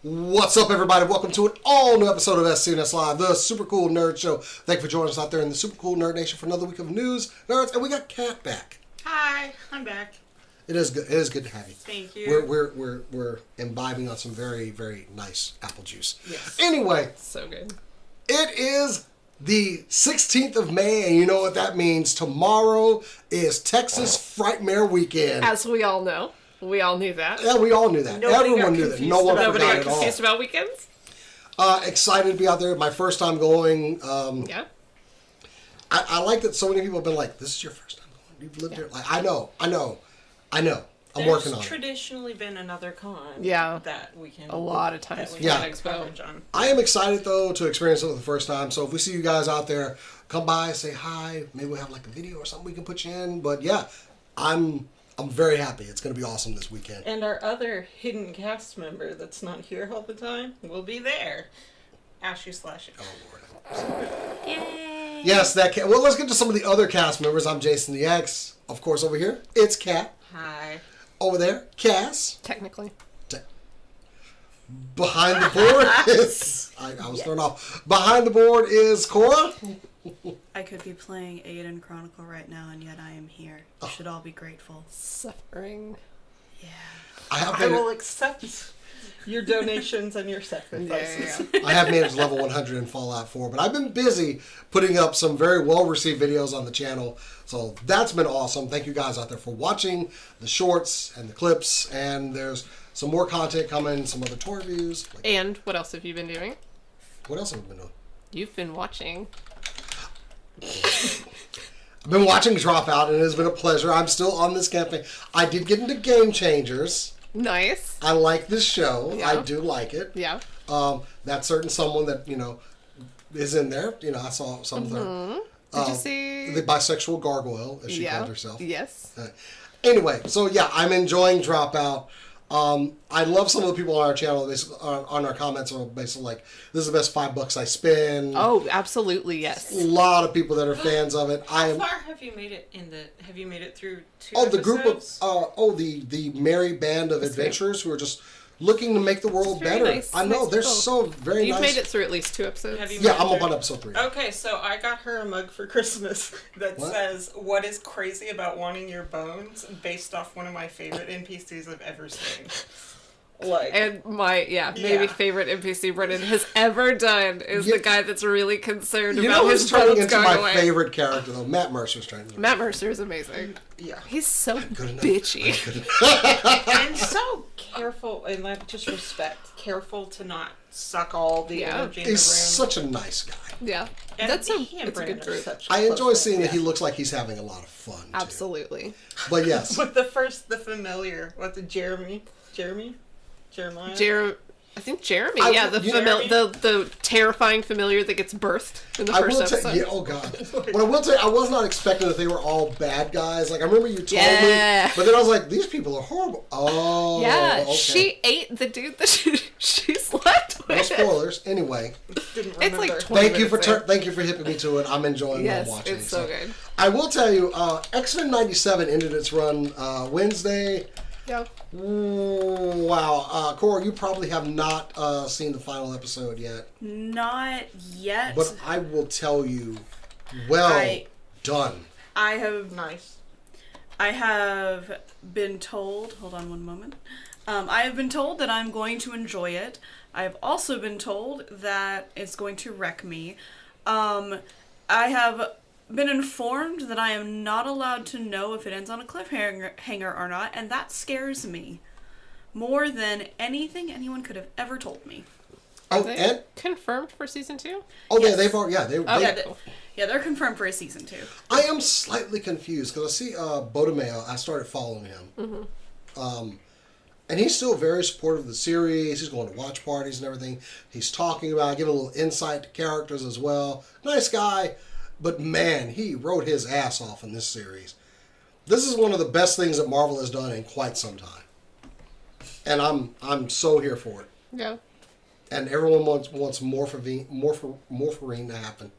What's up, everybody? Welcome to an all-new episode of SCNS Live, the Super Cool Nerd Show. Thank you for joining us out there in the Super Cool Nerd Nation for another week of news, nerds, and we got Kat back. Hi, I'm back. It is good. It is good to have you. Thank you. We're imbibing on some very, very nice apple juice. Yes. Anyway, So good. it is the 16th of May, and you know what that means. Tomorrow is Texas Frightmare Weekend. As we all know. We all knew that. Yeah, we all knew that. Everyone knew that. No one Nobody forgot got at all. confused about weekends? Excited to be out there. My first time going. Yeah. I like that so many people have been like, this is your first time going? You've lived here? Like, I know. I'm working on it. There's traditionally been another con. Yeah. That we can. A lot of times. That for we Yeah. that expo. I am excited, though, to experience it for the first time. So if we see you guys out there, come by, say hi. Maybe we'll have like a video or something we can put you in. But yeah, I'm very happy. It's going to be awesome this weekend. And our other hidden cast member that's not here all the time will be there. Ashley Slash. Oh, Lord. Yay! Yes, well, let's get to some of the other cast members. I'm Jason the X. Of course, over here, it's Kat. Hi. Over there, Cass. Technically. Behind the board is... I was thrown off. Behind the board is Cora. I could be playing Aiden Chronicle right now, and yet I am here. You should all be grateful. Suffering. Yeah. I will accept your donations and your sacrifices. Yeah. I have managed level 100 in Fallout 4, but I've been busy putting up some very well-received videos on the channel, so that's been awesome. Thank you guys out there for watching the shorts and the clips, and there's some more content coming, some other tour reviews. And what else have you been doing? What else have we been doing? You've been watching. I've been watching Dropout, and it has been a pleasure. I'm still on this campaign. I did get into Game Changers. Nice. I like this show. Yeah. I do like it. Yeah. That certain someone that, is in there. I saw some of her. Did you see? The bisexual gargoyle, as she called herself. Yes. Anyway, so yeah, I'm enjoying Dropout. I love some of the people on our channel, on our comments are basically like, this is the best $5 I spend. Oh, absolutely, yes. A lot of people that are fans of it. How far have you made it have you made it through 2 the episodes? group of, the merry band of adventurers who are just looking to make the world Very better. nice. I know, Nice they're people. so very You've nice. made it through at least 2 episodes. Have you Yeah, made I'm it up on through? episode 3. Okay, so I got her a mug for Christmas that What? says, "What is crazy about wanting your bones?" based off one of my favorite NPCs I've ever seen. And my, maybe favorite NPC Brennan has ever done is the guy that's really concerned You about know his who's turning bones into going my away. favorite character, though? Matt Mercer's turning into Matt Mercer is amazing. Yeah. He's so good enough. bitchy. And so careful, and like just respect, careful to not suck all the energy in the room. He's such a nice guy. Yeah. And That's he and it's a Brandon good are group. such I enjoy close seeing that he friends. looks like he's having a lot of fun, too. Absolutely. But yes. With the familiar, Jeremiah? I think Jeremy, I- the terrifying familiar that gets birthed in the I first will episode. tell oh god. But I will tell you, I was not expecting that they were all bad guys. Like, I remember you told Yeah. me, but then I was like, these people are horrible. Oh, Yeah, okay. she ate the dude that she slept with. No spoilers. Anyway, Didn't It's like remember. 20 thank you for minutes in. thank you for hipping me to it. I'm enjoying Yes, watching. it's so good. I will tell you, X-Men '97 ended its run Wednesday. Yeah. Wow, Cora, you probably have not seen the final episode yet. Not yet. But I will tell you, done. I have Nice. I have been told, hold on one moment. I have been told that I'm going to enjoy it. I have also been told that it's going to wreck me. I have been informed that I am not allowed to know if it ends on a cliffhanger or not, and that scares me more than anything anyone could have ever told me. Are Oh, they and confirmed for season 2? yeah, they've already Yeah, they're confirmed for a season 2. I am slightly confused because I see Bodemeo. I started following him, and he's still very supportive of the series. He's going to watch parties and everything. He's talking about giving a little insight to characters as well. Nice guy, but man, he wrote his ass off in this series. This is one of the best things that Marvel has done in quite some time, and I'm so here for it. Yeah. And everyone wants morphine to happen.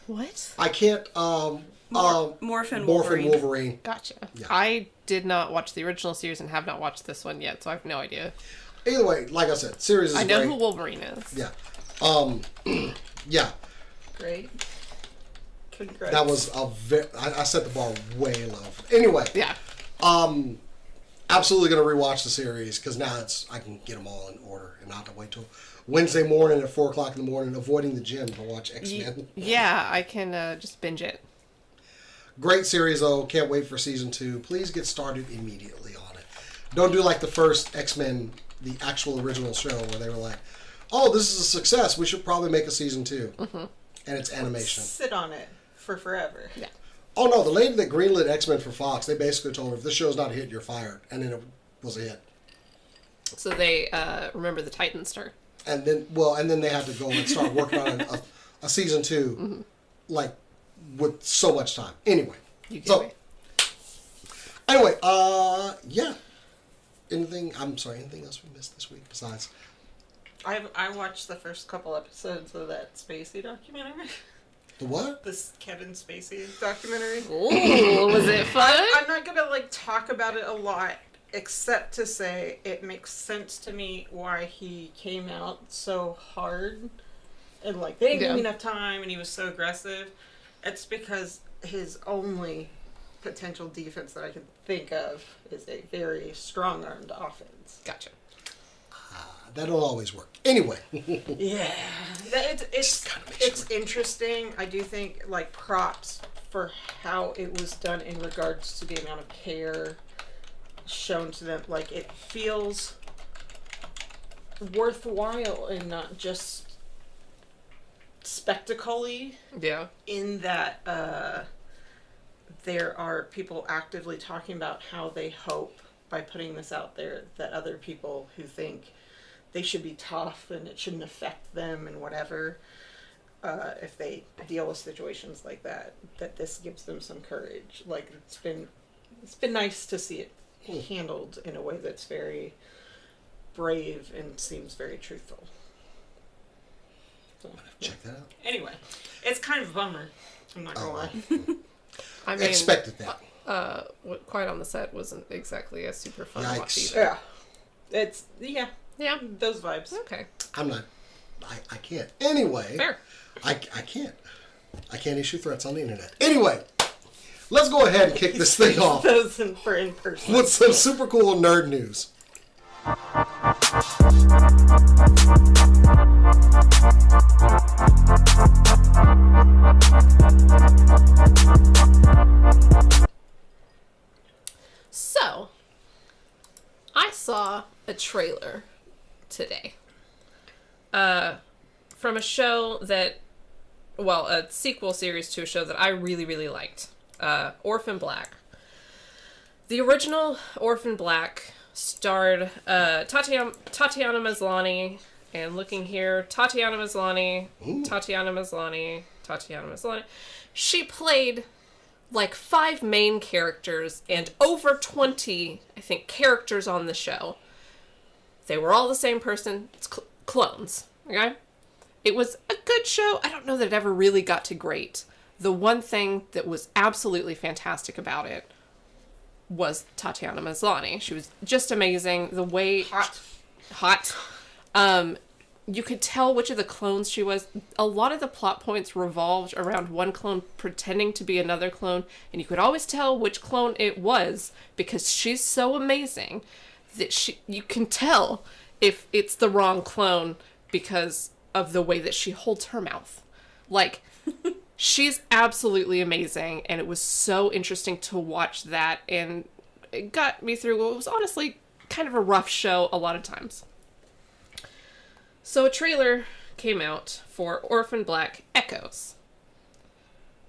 What? I can't. Morphin Wolverine. Gotcha. Yeah. I did not watch the original series and have not watched this one yet, so I have no idea. Either way, like I said, series is I know great. who Wolverine is. Yeah. Yeah. Great. Congrats. That was I set the bar way low. Anyway. Yeah. Absolutely going to rewatch the series because now I can get them all in order and not have to wait till Wednesday morning at 4 o'clock in the morning, avoiding the gym to watch X-Men. Yeah, I can just binge it. Great series, though. Can't wait for season 2. Please get started immediately on it. Don't do like the first X-Men, the actual original show, where they were like, oh, this is a success. We should probably make a season 2. Mm-hmm. And it's animation. Sit on it for forever. Yeah. Oh, no. The lady that greenlit X-Men for Fox, they basically told her, if this show's not a hit, you're fired. And then it was a hit. So they remember the Titan star. And then they had to go and start working on a season 2, like, with so much time. Anyway. Anyway, Yeah. Anything else we missed this week besides? I watched the first couple episodes of that Spacey documentary. The what? This Kevin Spacey documentary. Ooh, was it fun? I'm not gonna talk about it a lot, except to say it makes sense to me why he came out so hard and they didn't give me enough time and he was so aggressive. It's because his only potential defense that I can think of is a very strong-armed offense. Gotcha. That'll always work. Anyway. Yeah. It's interesting. I do think, props for how it was done in regards to the amount of care shown to them. It feels worthwhile and not just spectacle-y. Yeah. In that there are people actively talking about how they hope, by putting this out there, that other people who think they should be tough and it shouldn't affect them and whatever, if they deal with situations like that this gives them some courage. It's been nice to see it handled in a way that's very brave and seems very truthful. So, check that out. Anyway, it's kind of a bummer. I'm not gonna lie. I mean, expected that. Quiet on the Set wasn't exactly a super fun watch Yikes. either. Yeah. It's Yeah. those vibes. Okay. I'm not. I can't. Anyway. Fair. I can't. I can't issue threats on the internet. Anyway, let's go ahead and kick this thing off Those in person. with some super cool nerd news. So, I saw a trailer today from a show that, a sequel series to a show that I really, really liked, Orphan Black. The original Orphan Black starred Tatiana Maslany, and looking here, Tatiana Maslany. She played 5 main characters and over 20, I think, characters on the show. They were all the same person. It's clones, okay? It was a good show. I don't know that it ever really got to great. The one thing that was absolutely fantastic about it was Tatiana Maslany. She was just amazing. The way... Hot. You could tell which of the clones she was. A lot of the plot points revolved around one clone pretending to be another clone, and you could always tell which clone it was because she's so amazing that you can tell if it's the wrong clone because of the way that she holds her mouth. She's absolutely amazing, and it was so interesting to watch that, and it got me through what was honestly kind of a rough show a lot of times. So a trailer came out for Orphan Black Echoes,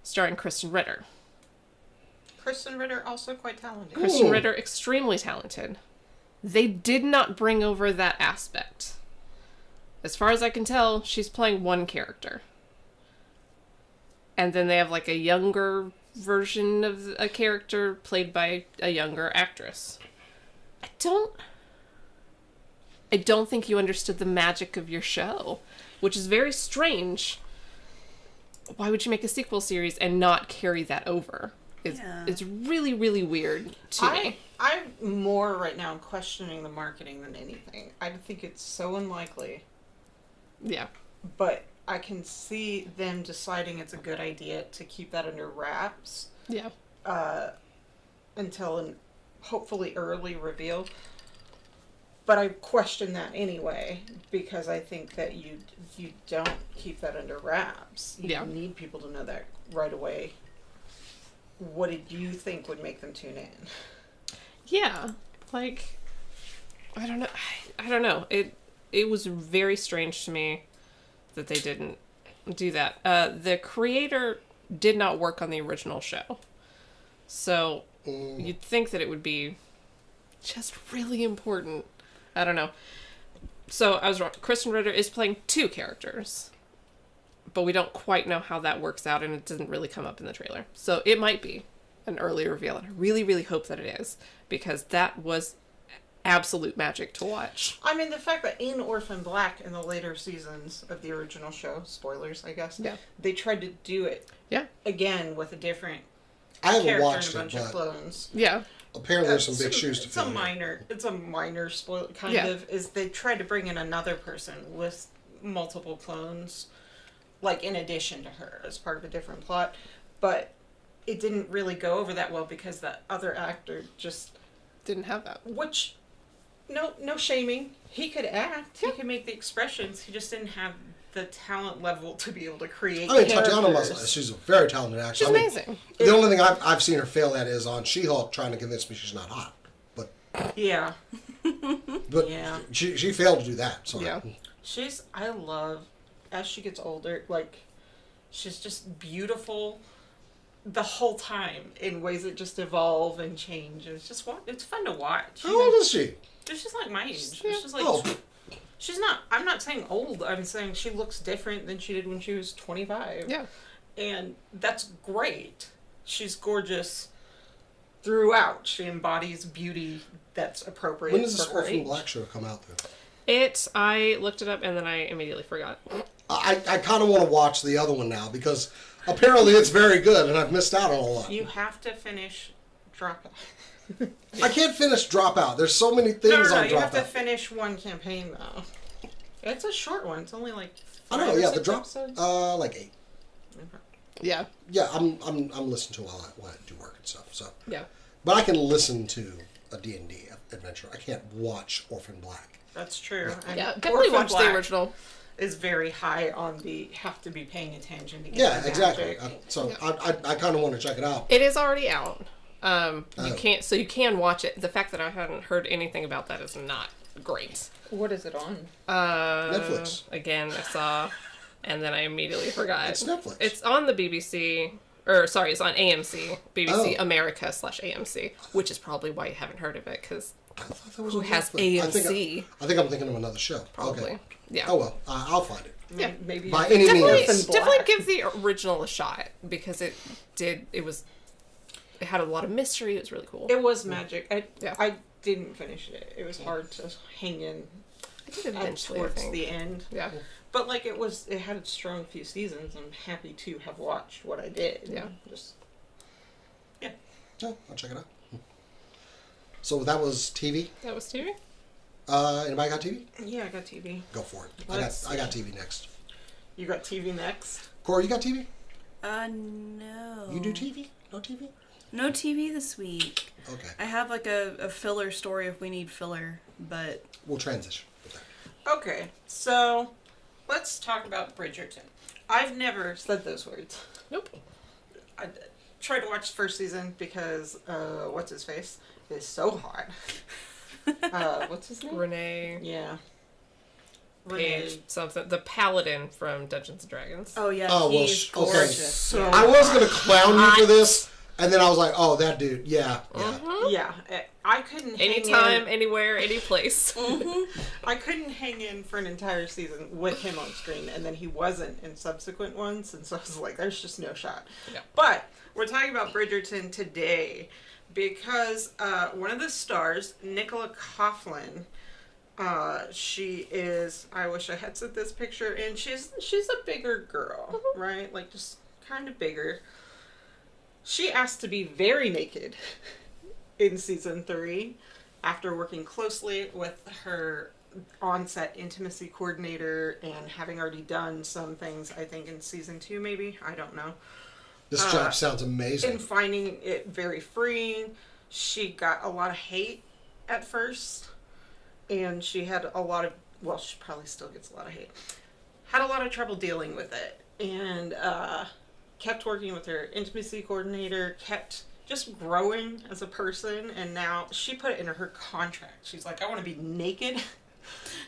starring Kristen Ritter. Kristen Ritter, also quite talented. Kristen Ritter, extremely talented. They did not bring over that aspect. As far as I can tell, she's playing one character. And then they have a younger version of a character played by a younger actress. I don't think you understood the magic of your show, which is very strange. Why would you make a sequel series and not carry that over? It's really, really weird to me. I'm more right now questioning the marketing than anything. I think it's so unlikely. Yeah. But I can see them deciding it's a good idea to keep that under wraps. Yeah. Until an hopefully early reveal. But I question that anyway, because I think that you don't keep that under wraps. You need people to know that right away. What did you think would make them tune in? Yeah, like, I don't know. It was very strange to me that they didn't do that. The creator did not work on the original show, so you'd think that it would be just really important. I don't know. So I was wrong. Kristen Ritter is playing 2 characters, but we don't quite know how that works out, and it doesn't really come up in the trailer. So it might be an early reveal, and I really, really hope that it is, because that was absolute magic to watch. I mean, the fact that in Orphan Black, in the later seasons of the original show, spoilers, I guess, they tried to do it again with a different I haven't character watched and a bunch of clones. Yeah. Apparently there's some big shoes to It's fill. It's a minor spoiler, kind of, is they tried to bring in another person with multiple clones, like in addition to her, as part of a different plot, but it didn't really go over that well because that other actor just didn't have that. Which, no shaming. He could act. He could make the expressions. He just didn't have the talent level to be able to create. I mean, characters. Tatiana, she's a very talented actress. She's amazing. The only thing I've seen her fail at is on She-Hulk, trying to convince me she's not hot. But yeah, she failed to do that. So yeah, I love as she gets older. Like, she's just beautiful the whole time in ways that just evolve and change. It's just it's fun to watch. How old is she? She's just like my age. She's just like. She's not, I'm not saying old, I'm saying she looks different than she did when she was 25. Yeah. And that's great. She's gorgeous throughout. She embodies beauty that's appropriate. When does this for her Orphan age. Black show come out, though? I looked it up and then I immediately forgot. I kind of want to watch the other one now because apparently it's very good and I've missed out on a lot. You have to finish Dropout. I can't finish Dropout. There's so many things on Dropout. You have to finish one campaign though. It's a short one. It's only like 5 I know, or yeah, 6 the drop, episodes. like 8. Okay. Yeah. Yeah, I'm listening to while I do work and stuff. So, Yeah. but I can listen to a D&D adventure. I can't watch Orphan Black. That's true. And Yeah, definitely Orphan watch Black the original. Is very high on the have to be paying attention to get Yeah, the exactly. magic. I kind of want to check it out. It is already out. You can watch it. The fact that I hadn't heard anything about that is not great. What is it on? Netflix. Again, I saw, and then I immediately forgot. It's Netflix. It's on the BBC, it's on AMC, BBC Oh. America /AMC, which is probably why you haven't heard of it, because I thought that was who on has Netflix. AMC? I think I'm thinking of another show. Probably. Okay. Yeah. Oh well, I'll find it. Yeah. Maybe By any Definitely, means. definitely give the original a shot, because it had a lot of mystery. It was really cool. It was magic. Yeah. I didn't finish it. It was hard to hang in I did eventually, I towards think. the end. Yeah. But like it had a strong few seasons. I'm happy to have watched what I did. Yeah. Yeah, I'll check it out. So that was TV. That was TV? Anybody got TV? Yeah, I got TV. Go for it. Let's I got TV next. You got TV next? Cora, you got TV? No. You do TV? No TV? No TV this week. Okay. I have like a filler story if we need filler, but We'll transition with that. Okay, so let's talk about Bridgerton. I've never said those words. Nope. I tried to watch the first season because what's his face is so hot. What's his name? Renee Yeah. Page something. The Paladin from Dungeons and Dragons. oh yeah, Oh, well, he's okay. gorgeous. So- I was going to clown you for this, and then I was like, oh, that dude. Yeah. Yeah, I couldn't hang Anytime, in. anywhere, any place. I couldn't hang in for an entire season with him on screen, and then he wasn't in subsequent ones, and so I was like, there's just no shot. Yeah. But we're talking about Bridgerton today because one of the stars, Nicola Coughlan, she is, I wish I had set this picture in, she's a bigger girl, right? Like just kind of bigger. She asked to be very naked in season 3 after working closely with her on-set intimacy coordinator and having already done some things, I think, in season 2 maybe. I don't know. This job sounds amazing. And finding it very freeing. She got a lot of hate at first. And she had a lot of, well, she probably still gets a lot of hate. Had a lot of trouble dealing with it. And kept working with her intimacy coordinator, kept just growing as a person. And now she put it in her contract. She's like, I want to be naked.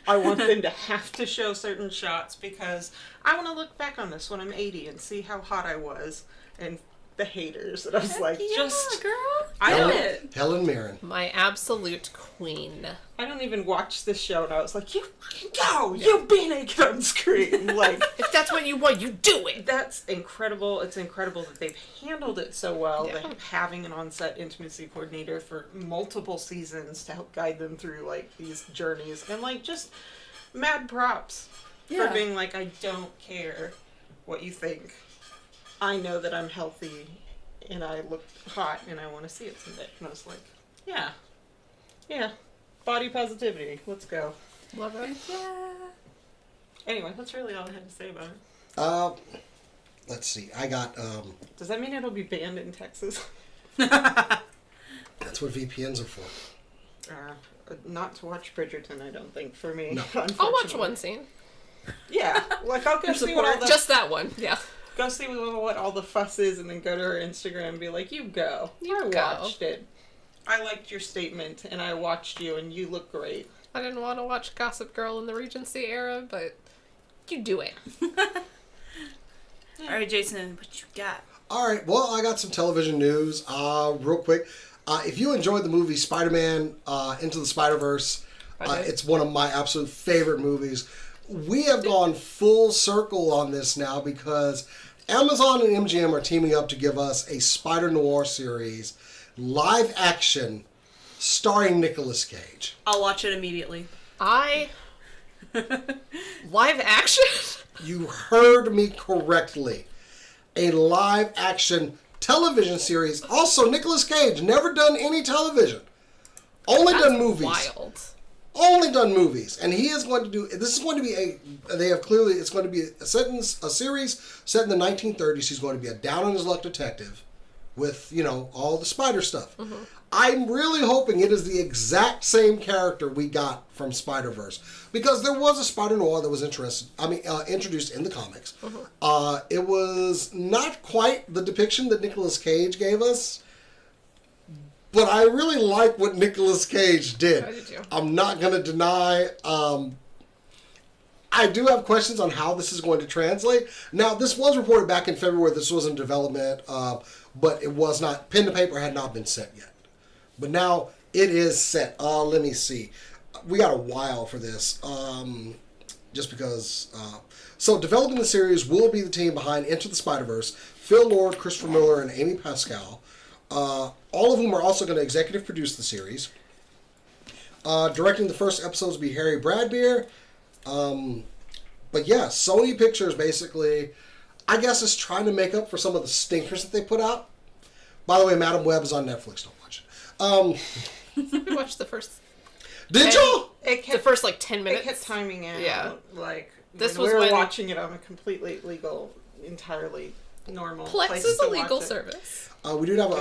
I want them to have to show certain shots because I want to look back on this when I'm 80 and see how hot I was. And the haters. And I was like, yeah, just... girl. I Do don't, it. Helen Mirren. My absolute queen. I don't even watch this show, and I was like, you fucking go! You be naked on screen! Like, If that's what you want, you do it. that's incredible. It's incredible that they've handled it so well. Yeah. That having an on-set intimacy coordinator for multiple seasons to help guide them through, like, these journeys. And, like, just mad props Yeah. for being like, I don't care what you think. I know that I'm healthy, and I look hot, and I want to see it someday. And I was like, yeah. Yeah. Body positivity. Let's go. Love it. Yeah. Anyway, that's really all I had to say about it. Let's see. I got, Does that mean it'll be banned in Texas? that's what VPNs are for. Not to watch Bridgerton, I don't think, for me. No. I'll watch one scene. Yeah. Like, I'll go see what all the... Just that one. Yeah. Go see what all the fuss is and then go to her Instagram and be like, you go. You I go. watched it. I liked your statement, and I watched you, and you look great. I didn't want to watch Gossip Girl in the Regency era, but you do it. All right, Jason, what you got? All right. Well, I got some television news. Real quick. If you enjoyed the movie Spider-Man Into the Spider-Verse, it's one of my absolute favorite movies. We have gone full circle on this now because Amazon and MGM are teaming up to give us a Spider Noir series, live action, starring Nicolas Cage. I'll watch it immediately. Live action? You heard me correctly. A live action television series. Also, Nicolas Cage, never done any television. Only done movies. Wild. Only done movies. And he is going to do, this is going to be it's going to be a series set in the 1930s. He's going to be a down-on-his-luck detective with, all the spider stuff. Mm-hmm. I'm really hoping it is the exact same character we got from Spider-Verse. Because there was a Spider Noir that was introduced in the comics. Mm-hmm. It was not quite the depiction that Nicolas Cage gave us. But I really like what Nicolas Cage did. I do too. I'm not going to deny. I do have questions on how this is going to translate. Now, this was reported back in February. This was in development, but it was not. Pen to paper had not been set yet. But now it is set. Let me see. We got a while for this. Just because. So, developing the series will be the team behind Into the Spider-Verse: Phil Lord, Christopher Miller, and Amy Pascal. All of whom are also going to executive produce the series. Directing the first episodes will be Harry Bradbeer. But yeah, Sony Pictures basically, I guess, is trying to make up for some of the stinkers that they put out. By the way, Madam Web is on Netflix. Don't watch it. We watched the first... Did you? The first, 10 minutes. It kept timing out. Yeah. This was we were watching it on a completely legal, entirely normal Plex place is to a watch legal it. service. We do have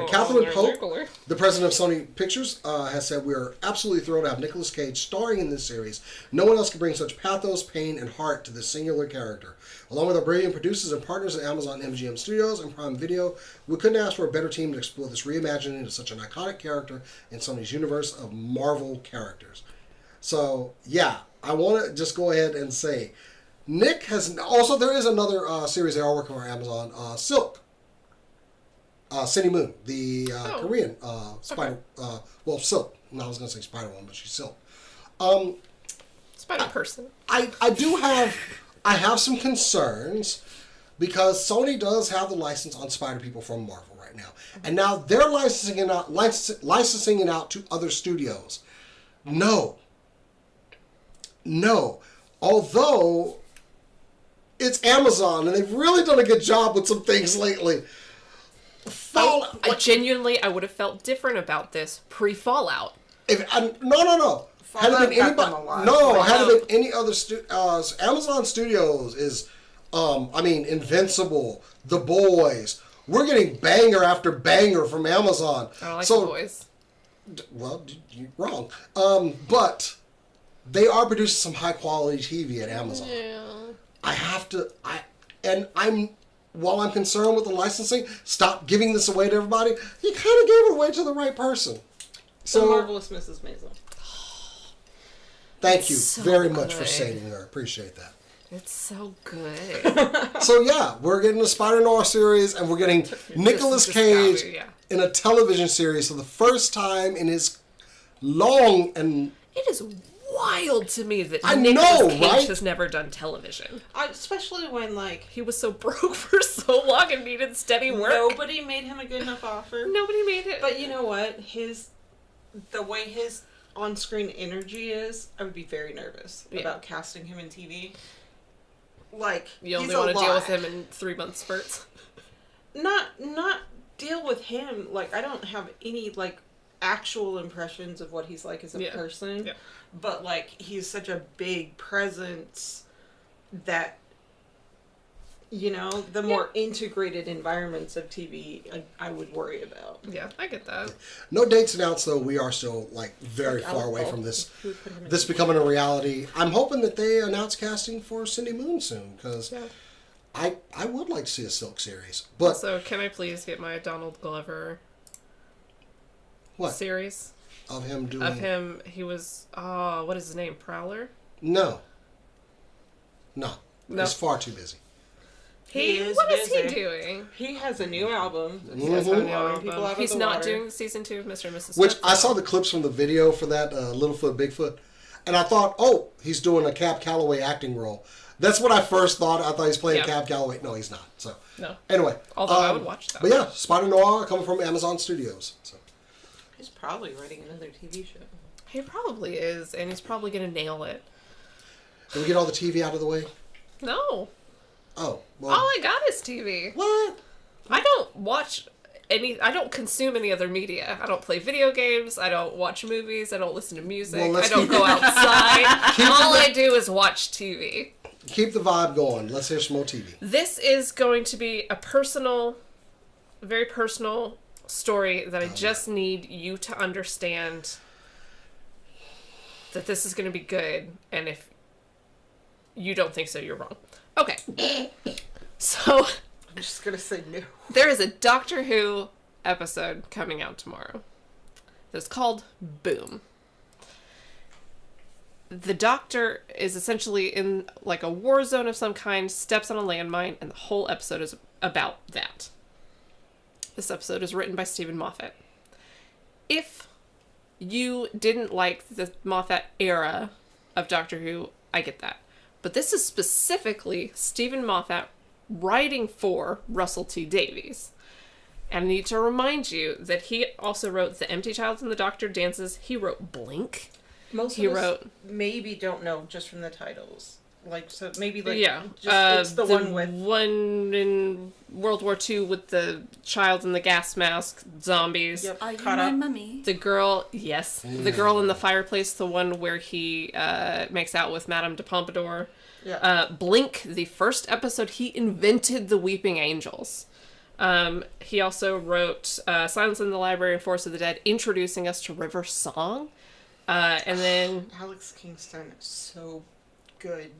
Catherine Pope, the president of Sony Pictures, has said we are absolutely thrilled to have Nicolas Cage starring in this series. No one else can bring such pathos, pain, and heart to this singular character. Along with our brilliant producers and partners at Amazon MGM Studios and Prime Video, we couldn't ask for a better team to explore this reimagining of such an iconic character in Sony's universe of Marvel characters. So, yeah, I want to just go ahead and say, Nick has... Also, there is another series they are working on Amazon, Silk. Cindy Moon, the Korean spider... Okay. Silk. No, I was going to say Spider-Woman, but she's Silk. Spider-Person. I have some concerns because Sony does have the license on Spider-People from Marvel right now. And now they're licensing it out to other studios. No. Although it's Amazon and they've really done a good job with some things lately. Fallout. I genuinely, I would have felt different about this pre-Fallout. No. Had it been Fallout got them anybody, a lot. no, had it been any other Amazon Studios is, Invincible, The Boys. We're getting banger after banger from Amazon. I don't like The Boys. Well, you're wrong. But they are producing some high quality TV at Amazon. Yeah. While I'm concerned with the licensing, stop giving this away to everybody. You kind of gave it away to the right person. So Marvelous Mrs. Maisel. Thank you so very much for good. saving her. Appreciate that. It's so good. So yeah, we're getting a Spider Noir series, and we're getting Nicolas Just Cage Gabu, yeah. in a television series for the first time in his long and It is wild to me that I Nicolas know, Cage right? has never done television. Especially when, like, He was so broke for so long and needed steady work. nobody made him a good enough offer. Nobody made it. But you know what? The way his on-screen energy is, I would be very nervous about casting him in TV. Like, you only he's want a to deal with lot. him in 3-month spurts. Not deal with him. Like, I don't have any, like, actual impressions of what he's like as a person. Yeah. But, like, he's such a big presence that, you know, the more integrated environments of TV, I would worry about. Yeah, I get that. no dates announced. Though we are still like very far away from this becoming a reality. I'm hoping that they announce casting for Cindy Moon soon because I would like to see a Silk series. But So, can I please get my Donald Glover what series? of him doing? Of him, he was, what is his name? Prowler? No. No. He's far too busy. What is he doing? He has a new album. He has a new Blowing people album. out of He's the not water. doing season 2 of Mr. and Mrs. Which Smith, I saw though. the clips from the video for that Littlefoot Bigfoot, and I thought, oh, he's doing a Cab Calloway acting role. That's what I first thought. I thought he's playing Cab Calloway. No, he's not. So No. anyway, Although I would watch that. But yeah, Spider Noir coming from Amazon Studios. So. He's probably writing another TV show. He probably is, and he's probably going to nail it. Did we get all the TV out of the way? No. Oh, well. All I got is TV. What? I don't consume any other media. I don't play video games. I don't watch movies. I don't listen to music. Well, I don't go outside. All I do is watch TV. Keep the vibe going. Let's hear some more TV. This is going to be a very personal story that I just need you to understand that this is going to be good. And if you don't think so, you're wrong. Okay. So, I'm just gonna say no. there is a Doctor Who episode coming out tomorrow. It's called Boom. The Doctor is essentially in like a war zone of some kind, steps on a landmine, and the whole episode is about that. This episode is written by Stephen Moffat. If you didn't like the Moffat era of Doctor Who, I get that. But this is specifically Stephen Moffat writing for Russell T Davies. And I need to remind you that he also wrote The Empty Child and the Doctor Dances. He wrote Blink. Most of us maybe don't know just from the titles. Like, so maybe like it's the one with one in World War II with the child in the gas mask, zombies. Yep. Are you Caught my up. mummy? The girl, yes. The girl in the fireplace, the one where he makes out with Madame de Pompadour. Yeah. Blink, the first episode, he invented the Weeping Angels. He also wrote Silence in the Library and Force of the Dead, introducing us to River Song. And then Alex Kingston is so good.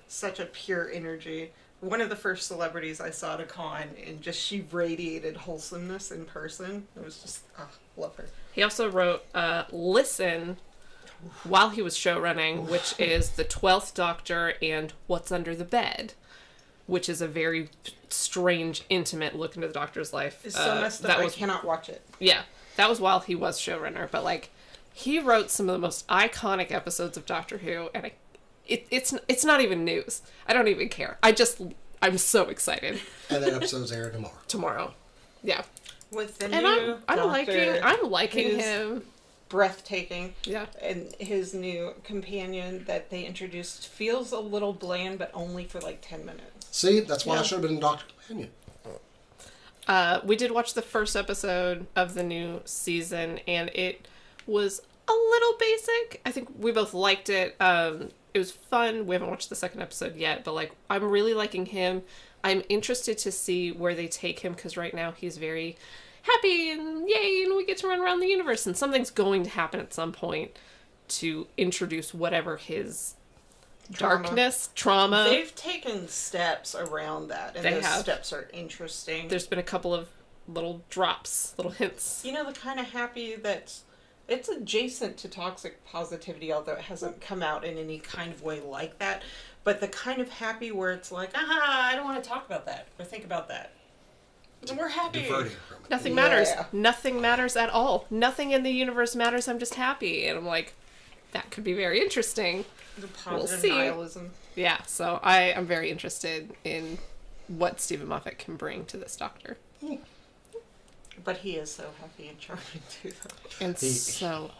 Such a pure energy. One of the first celebrities I saw at a con, and just she radiated wholesomeness in person. It was just, love her. he also wrote Listen while he was show running, which is The 12th Doctor and What's Under the Bed, which is a very strange, intimate look into the Doctor's life. It's so messed up, I cannot watch it. Yeah, that was while he was showrunner, but like, he wrote some of the most iconic episodes of Doctor Who, and it's not even news. I don't even care. I'm so excited. And that episode's airing tomorrow. Tomorrow, yeah. With the And new I'm liking who's him. breathtaking. Yeah. And his new companion that they introduced feels a little bland, but only for like 10 minutes. See, that's why I should have been Dr. Companion. We did watch the first episode of the new season, and it was a little basic. I think we both liked it. It was fun. We haven't watched the second episode yet, but like I'm really liking him. I'm interested to see where they take him, because right now he's very happy and yay, and we get to run around the universe, and something's going to happen at some point to introduce whatever his darkness, trauma. They've taken steps around that, and They those have. steps are interesting. There's been a couple of little drops, little hints. You know, the kind of happy that's it's adjacent to toxic positivity, although it hasn't come out in any kind of way like that. But the kind of happy where it's like, I don't want to talk about that or think about that. We're happy. Diverting from it. Nothing matters. Yeah. Nothing matters at all. Nothing in the universe matters. I'm just happy. And I'm like, that could be very interesting. The We'll positive see. nihilism. Yeah, so I am very interested in what Stephen Moffat can bring to this Doctor. But he is so happy and charming too, though. And so...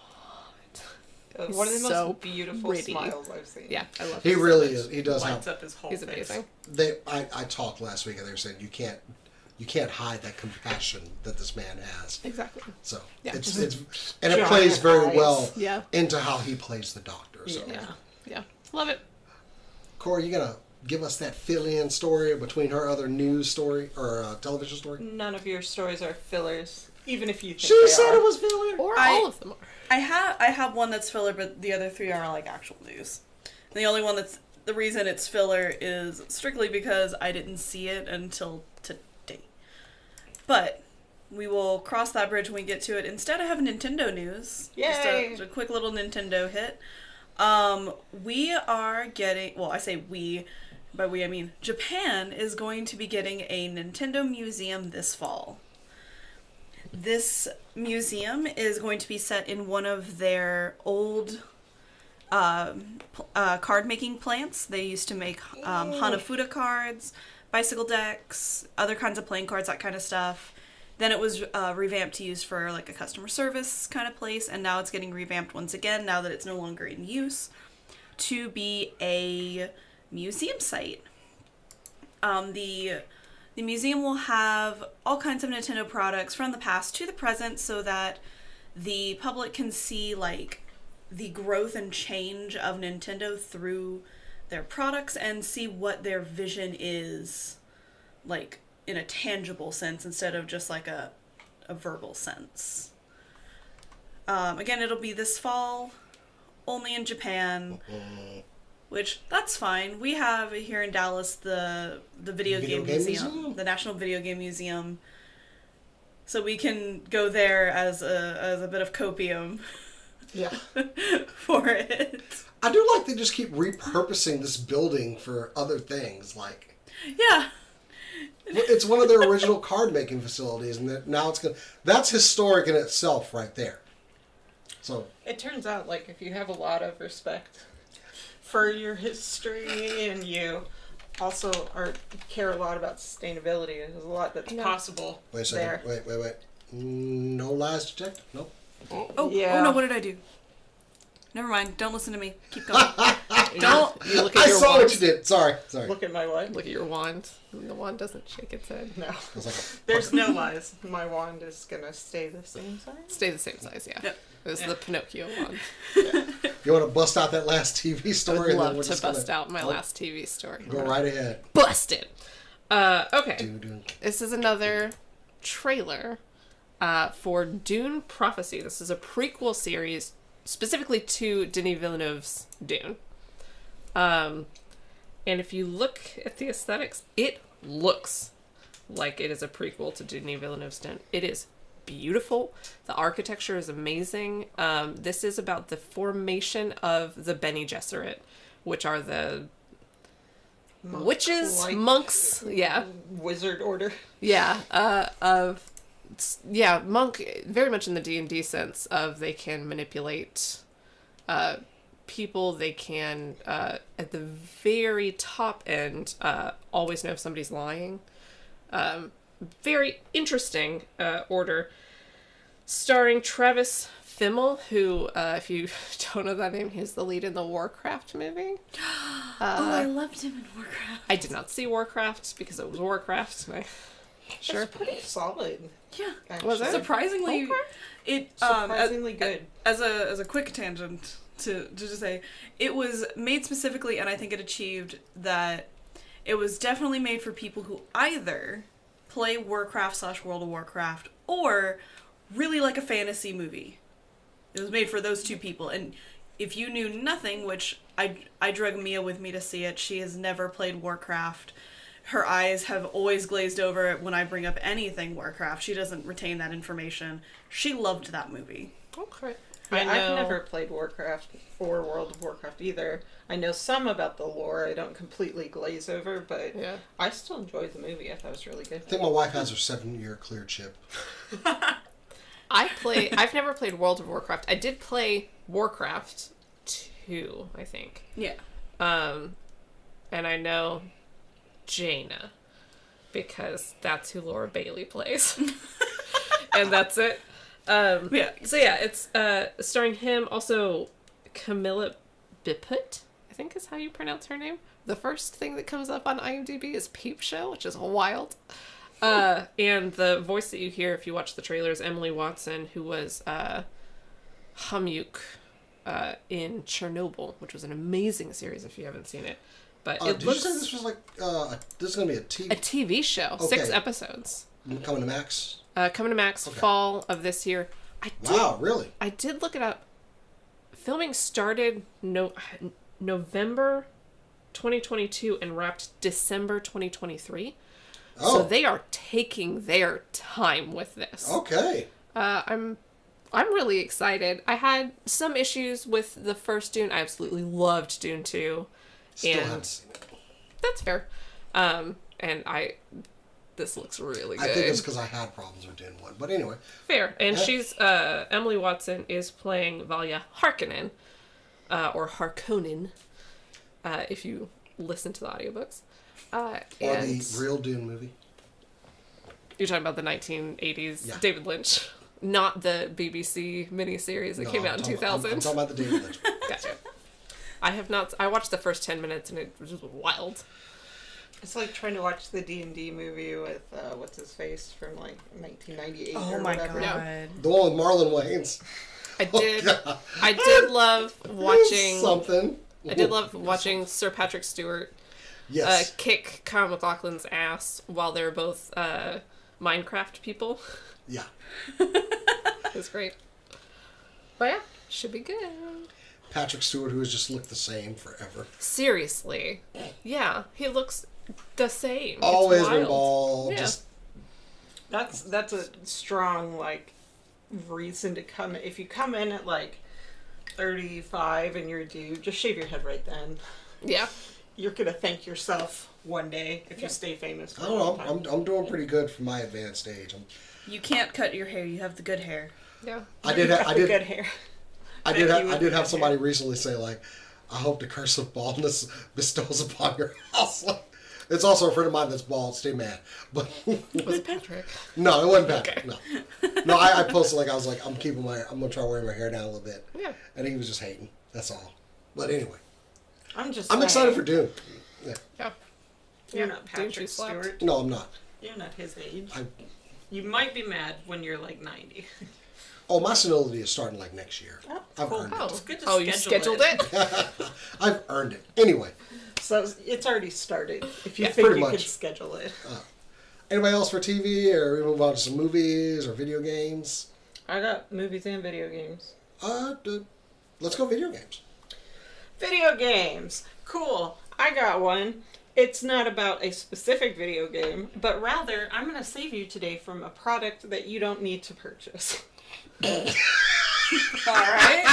One of the so most beautiful pretty. smiles I've seen. Yeah, I love He him so really much. is. He does Lights have. up his whole He's face. amazing. I talked last week and they were saying you can't hide that compassion that this man has. Exactly. So Yeah. it's and it Giant plays very eyes. well Yeah. into how he plays the Doctor. So Yeah. Yeah. Love it. Cora, you gonna give us that fill-in story between her other news story or television story? None of your stories are fillers, even if you think She they said are. it was filler. Or I- all of them are. I have one that's filler, but the other three are like actual news. And the only one that's the reason it's filler is strictly because I didn't see it until today. But we will cross that bridge when we get to it. Instead, I have Nintendo news. Yay! Just a quick little Nintendo hit. We are getting, well, I say we, by we I mean Japan is going to be getting a Nintendo museum this fall. This museum is going to be set in one of their old card making plants. They used to make Hanafuda cards, bicycle decks, other kinds of playing cards, that kind of stuff. Then it was revamped to use for like a customer service kind of place, and now it's getting revamped once again, now that it's no longer in use, to be a museum site. The museum will have all kinds of Nintendo products from the past to the present so that the public can see like the growth and change of Nintendo through their products and see what their vision is like in a tangible sense instead of just like a verbal sense. Again, it'll be this fall, only in Japan. Which, that's fine. We have here in Dallas the video game museum, the National Video Game Museum. So we can go there as a bit of copium Yeah. for it. I do like they just keep repurposing this building for other things. Like Yeah. it's one of their original card making facilities, and that now that's historic in itself, right there. So It turns out, like, if you have a lot of respect for your history and you also care a lot about sustainability, there's a lot that's possible wait a there. second. Wait. No lies detected. Nope. Oh Yeah. no, what did I do? Never mind. Don't listen to me. Keep going. Don't. You look at I your saw wand. what you did. Sorry. Look at my wand. Look at your wand. And the wand doesn't shake its head. No. It was like There's no lies. My wand is gonna stay the same size. Stay the same size, yeah. Yep. It was the Pinocchio wand. you want to bust out that last TV I story? would and then love we're to just bust gonna out my last TV story. Go right ahead. Bust it! Okay. Doo-doo. This is another trailer for Dune Prophecy. This is a prequel series specifically to Denis Villeneuve's Dune. And if you look at the aesthetics, it looks like it is a prequel to Denis Villeneuve's Dune. It is beautiful. The architecture is amazing. This is about the formation of the Bene Gesserit, which are the witches, Monk-like monks, yeah. Wizard order. Yeah, monk, very much in the D&D sense of they can manipulate people, they can, at the very top end, always know if somebody's lying. Very interesting order. Starring Travis Fimmel, who, if you don't know that name, he's the lead in the Warcraft movie. I loved him in Warcraft. I did not see Warcraft because it was Warcraft, and I Sure. It's pretty solid. Yeah. Actually. Was it? Surprisingly, Okay. it Surprisingly good. As a quick tangent to just say, it was made specifically, and I think it achieved that. It was definitely made for people who either play Warcraft / World of Warcraft or really like a fantasy movie. It was made for those two people, and if you knew nothing, which I drug Mia with me to see it, she has never played Warcraft. Her eyes have always glazed over when I bring up anything Warcraft. She doesn't retain that information. She loved that movie. Okay. Yeah, I know. I've never played Warcraft or World of Warcraft either. I know some about the lore. I don't completely glaze over, but Yeah. I still enjoyed the movie. I thought it was really good. I think my wife has her 7-year clear chip. I've never played World of Warcraft. I did play Warcraft 2, I think. Yeah. And I know Jaina because that's who Laura Bailey plays. And that's it. Yeah. So yeah, it's starring him, also Camilla Biput, I think is how you pronounce her name. The first thing that comes up on IMDb is Peep Show, which is wild. And the voice that you hear if you watch the trailer is Emily Watson, who was Hamyuk in Chernobyl, which was an amazing series if you haven't seen it. But it Did looks you say this was like this is gonna be a TV show, Okay. 6 episodes. coming to Max? Coming to Max fall of this year. Wow, really? I did look it up. Filming started November 2022 and wrapped December 2023. Oh, So they are taking their time with this. okay. I'm really excited. I had some issues with the first Dune. I absolutely loved Dune 2. Still and haven't seen it. that's fair. This looks really good. I think it's because I had problems with Dune 1. But anyway, Fair. And Yeah. she's, Emily Watson is playing Valya Harkonnen, or Harkonnen, if you listen to the audiobooks. or And the real Dune movie. you're talking about the 1980s Yeah. David Lynch, not the BBC miniseries that came out in 2000. I'm talking about the David Lynch. Gotcha. I have not, I watched the first 10 minutes and it was just wild. It's like trying to watch the D&D movie with what's his face from like 1998 Oh or my whatever. god. The one with Marlon Wayans. I did love watching, something. I did love watching Sir Patrick Stewart Yes. kick Kyle MacLachlan's ass while they're both Minecraft people. Yeah. It was great. But yeah, should be good. Patrick Stewart, who has just looked the same forever. Seriously. Yeah, he looks the same. It's Always been wild. bald. Yeah. Just That's a strong like reason to come. If you come in at like 35 and you're a dude, just shave your head right then. Yeah. You're gonna thank yourself one day if you stay famous for I a don't long know. time. I'm doing pretty good for my advanced age. You can't cut your hair. You have the good hair. Yeah. I did. You got I the did. good hair. I did. Thank you I with did the have good somebody hair. recently say like, "I hope the curse of baldness bestows upon your house." Like, it's also a friend of mine that's bald. Stay mad, but Was it Patrick? no, it wasn't Patrick. Okay. No, I posted like I was like, I'm gonna try wearing my hair down a little bit, Yeah. and he was just hating. That's all. But anyway, I'm I'm excited for Dune. Yeah. Yeah. You're Yeah, not Dune Patrick slapped. Stewart. No, I'm not. You're not his age. I, You might be mad when you're like 90. oh, my senility is starting like next year. Oh, I've cool. earned Oh, It's good to oh, you schedule scheduled it. it? I've earned it. Anyway, So it's already started. If you Yeah, think pretty you much. could schedule it. anybody else for TV, or we move on to some movies or video games? I got movies and video games. Let's go video games. Video games. Cool. I got one. It's not about a specific video game, but rather I'm going to save you today from a product that you don't need to purchase. Alright?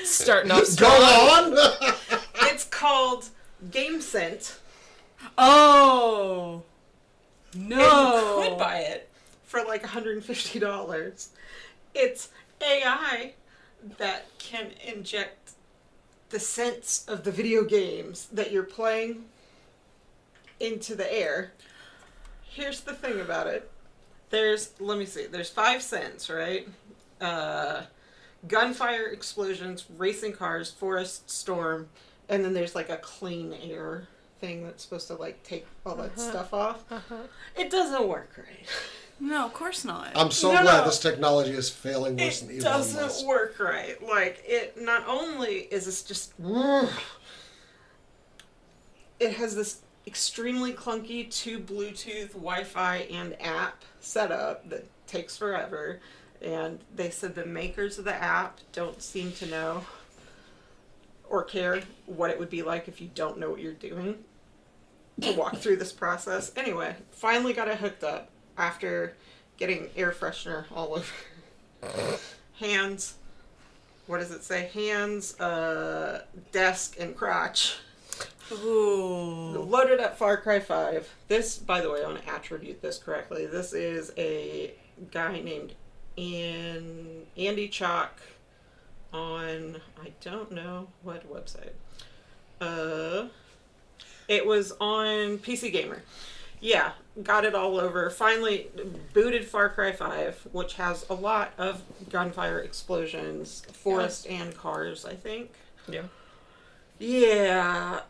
Starting off Go strong. on. It's called GameSense. Oh And no! you could buy it for like $150. It's AI that can inject the sense of the video games that you're playing into the air. Here's the thing about it. There's 5 scents, right? Gunfire, explosions, racing cars, forest, storm, and then there's like a clean air thing that's supposed to like take all that stuff off. It doesn't work right. No, of course not. I'm so glad this technology is failing worse than It Elon Musk. doesn't work right. Like, it not only is this just... It has this extremely clunky 2 Bluetooth, Wi-Fi, and app setup that takes forever. And they said the makers of the app don't seem to know or care what it would be like if you don't know what you're doing to walk through this process. Anyway, finally got it hooked up after getting air freshener all over hands. What does it say? Hands, desk, and crotch. Ooh. Loaded up Far Cry 5. This, by the way, I want to attribute this correctly. This is a guy named Andy Chalk on, I don't know what website. It was on PC Gamer. Yeah, got it all over. Finally booted Far Cry 5, which has a lot of gunfire, explosions, forest and cars, I think. Yeah. Yeah.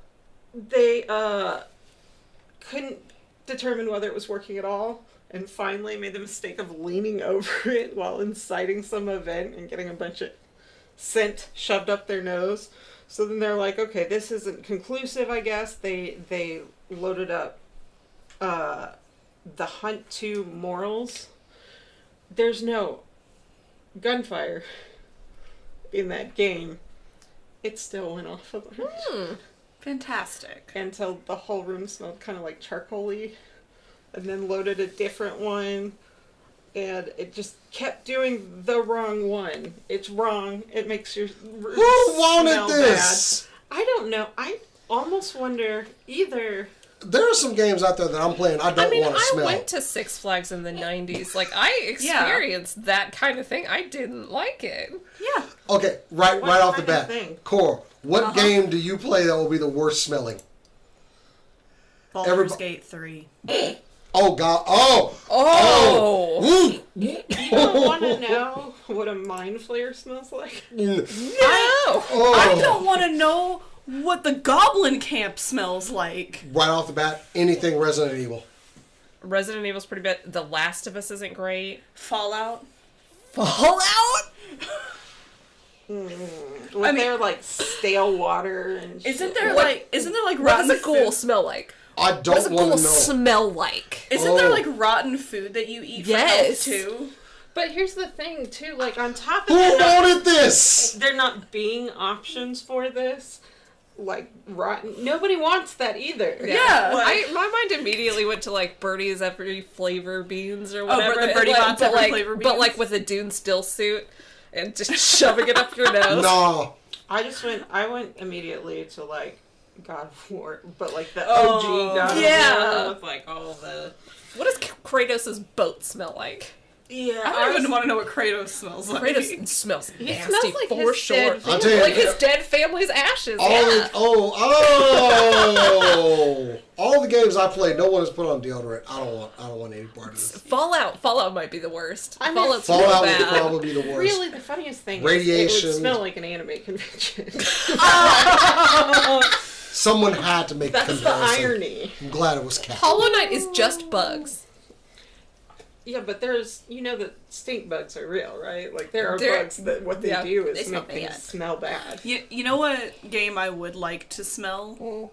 They couldn't determine whether it was working at all, and finally made the mistake of leaning over it while inciting some event and getting a bunch of scent shoved up their nose. So then they're like, okay, this isn't conclusive, I guess. They loaded up the Hunt 2 Morals. There's no gunfire in that game. It still went off of the Fantastic. until the whole room smelled kind of like charcoal-y, and then loaded a different one, and it just kept doing the wrong one. It's wrong. It makes your Who wanted this? Bad. I don't know. I almost wonder either. There are some games out there that I'm playing I don't want to smell. I went to Six Flags in the 90s. Like, I experienced that kind of thing. I didn't like it. Yeah. Okay, right off the kind of bat. thing? Cora, what game do you play that will be the worst smelling? Baldur's Gate 3. Oh, God. Oh! You don't want to know what a mind flare smells like? No! I don't want to know what the Goblin Camp smells like. Right off the bat, anything Resident Evil. Resident Evil's pretty bad. The Last of Us isn't great. Fallout. Fallout? With their like stale water and shit. Isn't there like What rotten does a ghoul food? smell like? I What does a don't want ghoul to know. smell like? Isn't there like rotten food that you eat for health Yes. too? But here's the thing too, like on top Who of that, wanted this? there not being options for this, like rotten. Nobody wants that either. Yeah. Like, My mind immediately went to like Birdie's every flavor beans or Oh, whatever. the Birdie Bots every flavor But beans? like with a Dune still suit and just shoving it up your nose. No. I went immediately to like God of War, but like the Oh, OG God yeah. of War with like all the. What does Kratos' boat smell like? Yeah, I don't even want to know what Kratos smells like. Kratos smells He nasty smells like for his sure. dead I'll tell you- Like his dead family's ashes. Yeah. All the games I played, no one has put on deodorant. I don't want any part of this. Fallout might be the worst. I mean, Fallout's Fallout real would bad. probably be the worst. Really, the funniest thing Radiation. is it would smell like an anime convention. Someone had to make That's a the comparison. irony. I'm glad it was Cat. Hollow Knight is just bugs. Yeah, but there's, you know that stink bugs are real, right? Like, there are They're- bugs that what they yeah, do they is smell make things bad. smell bad. You know what game I would like to smell?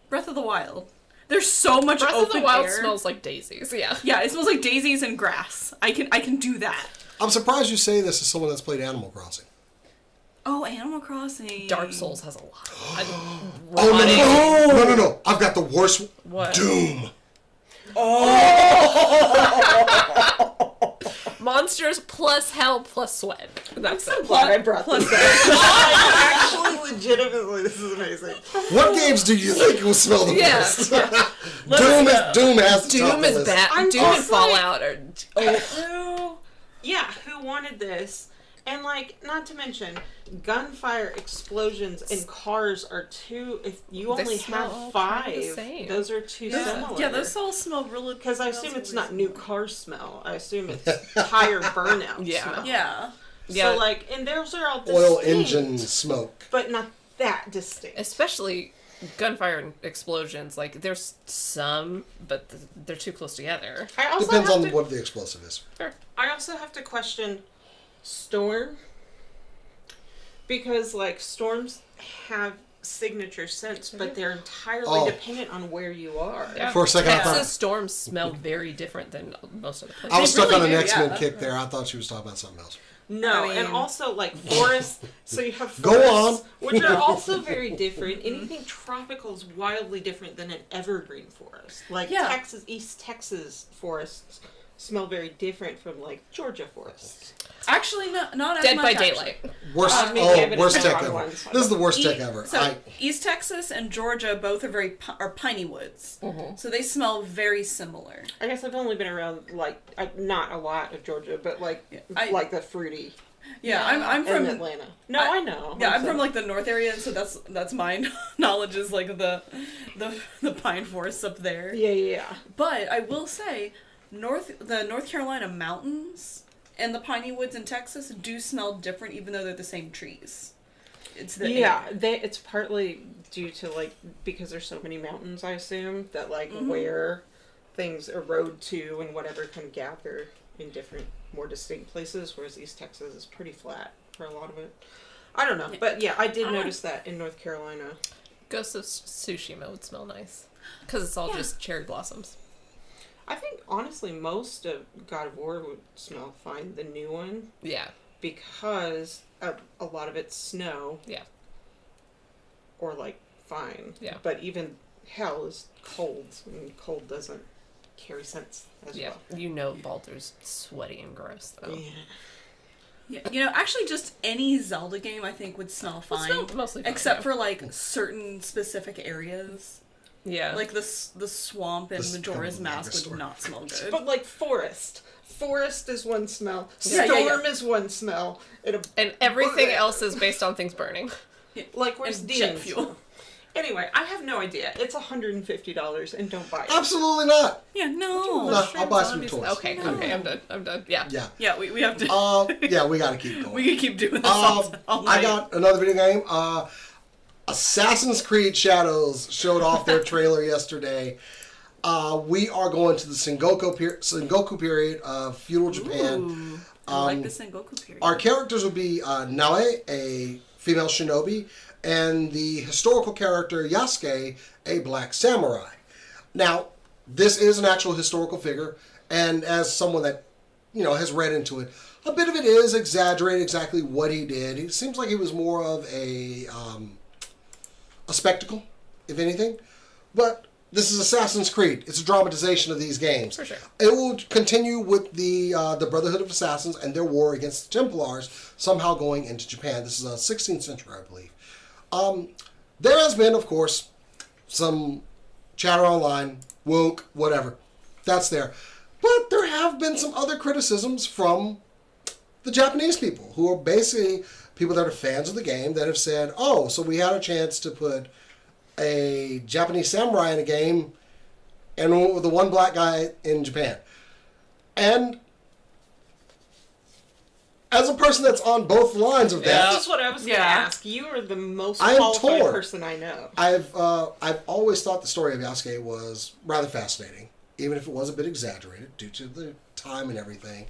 Breath of the Wild. There's so much Breath open of the Wild air. smells like daisies. Yeah. Yeah, it smells like daisies and grass. I can do that. I'm surprised you say this as someone that's played Animal Crossing. Oh, Animal Crossing. Dark Souls has a lot. Oh, no. I've got the worst. What? Doom. Monsters plus hell plus sweat. That's it. Glad I brought this up. Actually, legitimately, this is amazing. What games do you think will smell the Yeah. worst? Doom has the top Doom of is the list. bad. I'm Doom just and Fallout are. Who wanted this? And, like, not to mention, gunfire, explosions, and cars are two. If you They only smell have all 5, kinda the same. those are too similar. Yeah, those all smell really. Because I assume it's not new car smell. I assume it's tire burnout Yeah. smell. Yeah. Yeah. So, like, and those are all distinct, Oil engine smoke. but not that distinct. Especially gunfire and explosions, like, there's some, but they're too close together. I also Depends have on to, what the explosive is. Sure. I also have to question Storm. Because, like, storms have signature scents, but they're entirely dependent on where you are. Yeah. For a second, I Texas thought... storms smell very different than most of the places. I was stuck really on an do, X-Men yeah. kick there. I thought she was talking about something else. No, I mean- and also, like, forests. So you have Go forests, on. which are also very different. Anything tropical is wildly different than an evergreen forest. Like, Yeah. East Texas forests smell very different from, like, Georgia forests. Actually, not as Dead much. by actually. daylight. Maybe I've been Worst in the tech wrong ever. ones. This is the worst tech ever. So East Texas and Georgia both are piney woods, so they smell very similar. I guess I've only been around, like, not a lot of Georgia, but, like, like the fruity. Yeah, I'm from in Atlanta. No, I know. Yeah, I'm from like the north area, so that's my knowledge is like the pine forests up there. Yeah. But I will say, the North Carolina mountains and the piney woods in Texas do smell different, even though they're the same trees. It's it's partly due to, like, because there's so many mountains, I assume, that, like, where things erode to and whatever can gather in different, more distinct places, whereas East Texas is pretty flat for a lot of it. I don't know, but yeah, I did notice that in North Carolina. Ghost of Tsushima would smell nice. Because it's all just cherry blossoms. I think, honestly, most of God of War would smell fine, the new one. Yeah. Because a lot of it's snow. Yeah. Or, like, fine. Yeah. But even hell is cold, and cold doesn't carry scents as well. You know Baldur's sweaty and gross, though. Yeah, actually, just any Zelda game I think would smell fine, smell mostly fine, except for like certain specific areas. Yeah. Like the swamp in This is Majora's probably Mask the would story. not smell good. But, like, forest. Forest is one smell. Yeah, Storm yeah. is one smell. And everything else is based on things burning. Like, where's And Demon's jet fuel. smell? Anyway, I have no idea. It's $150 and don't buy it. Absolutely not. Yeah, no. No, I'll buy some toys. Okay, I'm done. Yeah. Yeah. Yeah, we have to. Yeah, we gotta keep going. We can keep doing this all I night. got another video game. Assassin's Creed Shadows showed off their trailer yesterday. We are going to the Sengoku period of feudal Japan. Ooh, I like the Sengoku period. Our characters will be Nae, a female shinobi, and the historical character Yasuke, a black samurai. Now, this is an actual historical figure, and as someone that has read into it, a bit of it is exaggerated exactly what he did. It seems like he was more of a spectacle, if anything. But this is Assassin's Creed. It's a dramatization of these games. For sure. It will continue with the Brotherhood of Assassins and their war against the Templars, somehow going into Japan. This is 16th century, I believe. There has been, of course, some chatter online, woke, whatever. That's there. But there have been some other criticisms from the Japanese people, who are basically people that are fans of the game, that have said, oh, so we had a chance to put a Japanese samurai in a game and the one black guy in Japan. And as a person that's on both lines of that, That's just what I was going to Yeah. ask. You are the most I am qualified torn. person I know. I've always thought the story of Yasuke was rather fascinating, even if it was a bit exaggerated due to the time and everything.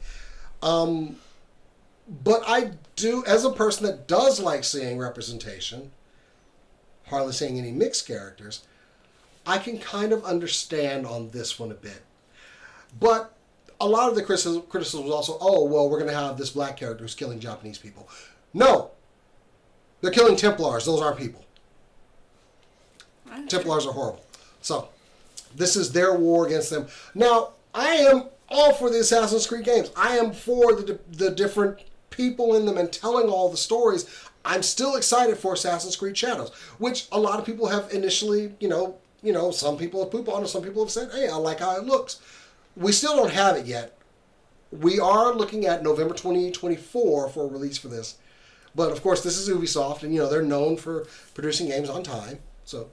But I do, as a person that does like seeing representation, hardly seeing any mixed characters, I can kind of understand on this one a bit. But a lot of the criticism was also, oh, well, we're going to have this black character who's killing Japanese people. No! They're killing Templars. Those aren't people. Templars are horrible. So, this is their war against them. Now, I am all for the Assassin's Creed games. I am for the different people in them and telling all the stories. I'm still excited for Assassin's Creed Shadows, which a lot of people have initially, some people have pooped on it, some people have said, hey, I like how it looks. We still don't have it yet. We are looking at November 2024 for a release for this. But, of course, this is Ubisoft, and, they're known for producing games on time, so...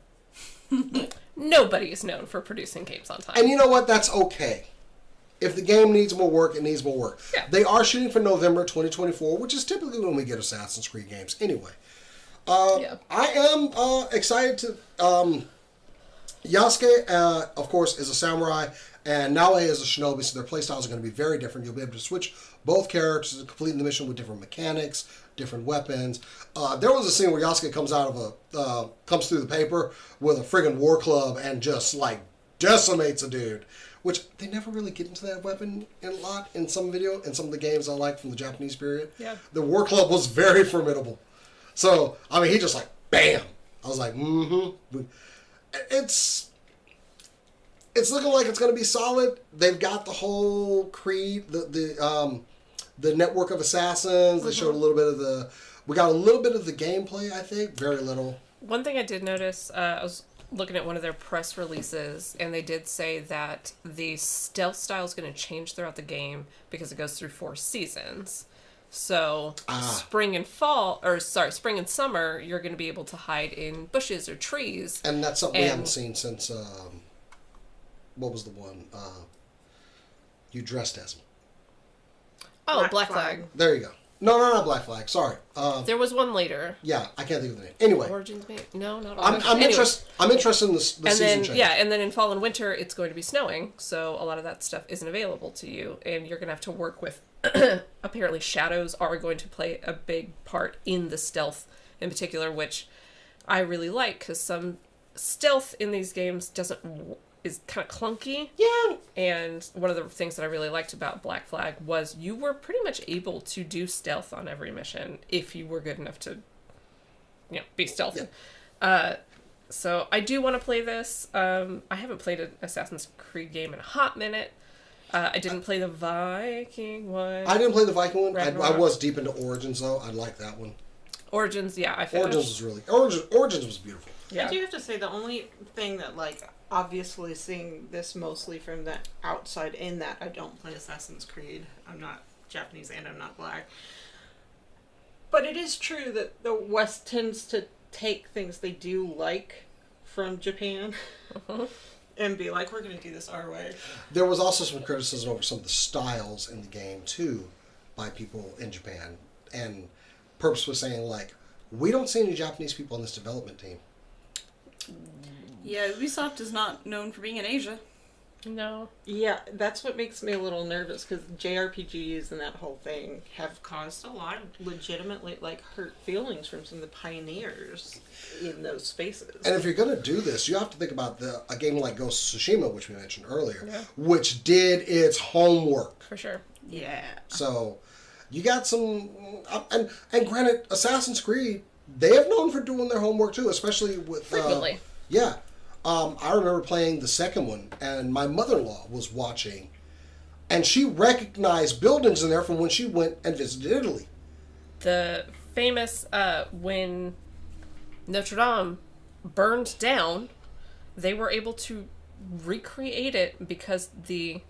Nobody is known for producing games on time. And you know what? That's okay. If the game needs more work, it needs more work. Yeah. They are shooting for November 2024, which is typically when we get Assassin's Creed games anyway. Yeah. I am excited to. Yasuke, of course, is a samurai, and Naoe is a shinobi, so their playstyles are going to be very different. You'll be able to switch both characters and complete the mission with different mechanics, different weapons. There was a scene where Yasuke comes through the paper with a friggin' war club and just like decimates a dude, which they never really get into that weapon a lot in some of the games I like from the Japanese period. Yeah. The war club was very formidable. So, I mean, he just like, bam! I was like, mm-hmm. It's looking like it's going to be solid. They've got the whole Creed, the network of assassins. They showed a little bit of we got a little bit of the gameplay, I think. Very little. One thing I did notice, I was looking at one of their press releases, and they did say that the stealth style is going to change throughout the game because it goes through 4 seasons. So spring and summer, you're going to be able to hide in bushes or trees. And that's something we haven't seen since, what was the one? You dressed as him. Oh, Black Flag. There you go. No, not Black Flag. Sorry. There was one later. Yeah, I can't think of the name. Anyway. Origins, maybe? No, not Origins. I'm interested in the season change. Yeah, and then in fall and winter, it's going to be snowing, so a lot of that stuff isn't available to you, and you're going to have to work with... Apparently shadows are going to play a big part in the stealth in particular, which I really like, because some stealth in these games is kind of clunky. Yeah. And one of the things that I really liked about Black Flag was you were pretty much able to do stealth on every mission if you were good enough to, be stealthy. Yeah. So I do want to play this. I haven't played an Assassin's Creed game in a hot minute. I didn't play the Viking one. I didn't play the Viking one. I was deep into Origins, though. I like that one. Origins, yeah, I finished. Origins was beautiful. Yeah. I do have to say, the only thing that, obviously seeing this mostly from the outside in that I don't play Assassin's Creed. I'm not Japanese and I'm not black. But it is true that the West tends to take things they do like from Japan. And be like, we're going to do this our way. There was also some criticism over some of the styles in the game, too, by people in Japan. And Purpose was saying, we don't see any Japanese people on this development team. Yeah, Ubisoft is not known for being in Asia. No. Yeah, that's what makes me a little nervous, because JRPGs and that whole thing have caused a lot of legitimately, hurt feelings from some of the pioneers in those spaces. And if you're going to do this, you have to think about a game like Ghost of Tsushima, which we mentioned earlier, which did its homework. For sure. Yeah. So, you got some... And granted, Assassin's Creed, they have known for doing their homework, too, especially with... Frequently. Yeah. I remember playing the second one, and my mother-in-law was watching, and she recognized buildings in there from when she went and visited Italy. The famous, when Notre Dame burned down, they were able to recreate it because the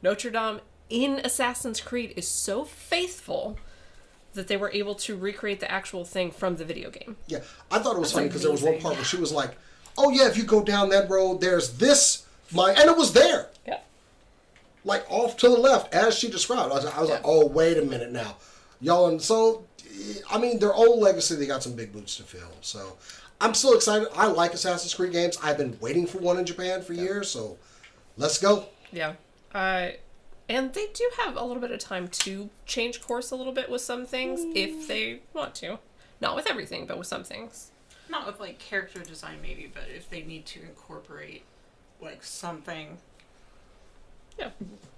Notre Dame in Assassin's Creed is so faithful that they were able to recreate the actual thing from the video game. Yeah, I thought it was funny because there was one part where she was like, oh yeah, if you go down that road, there's this mine, and it was there. Yeah. Off to the left, as she described. I was like, oh, wait a minute now. Y'all, and so, I mean, their old legacy, they got some big boots to fill. So, I'm still excited. I like Assassin's Creed games. I've been waiting for one in Japan for years, so let's go. Yeah. And they do have a little bit of time to change course a little bit with some things, if they want to. Not with everything, but with some things. Not with character design maybe, but if they need to incorporate something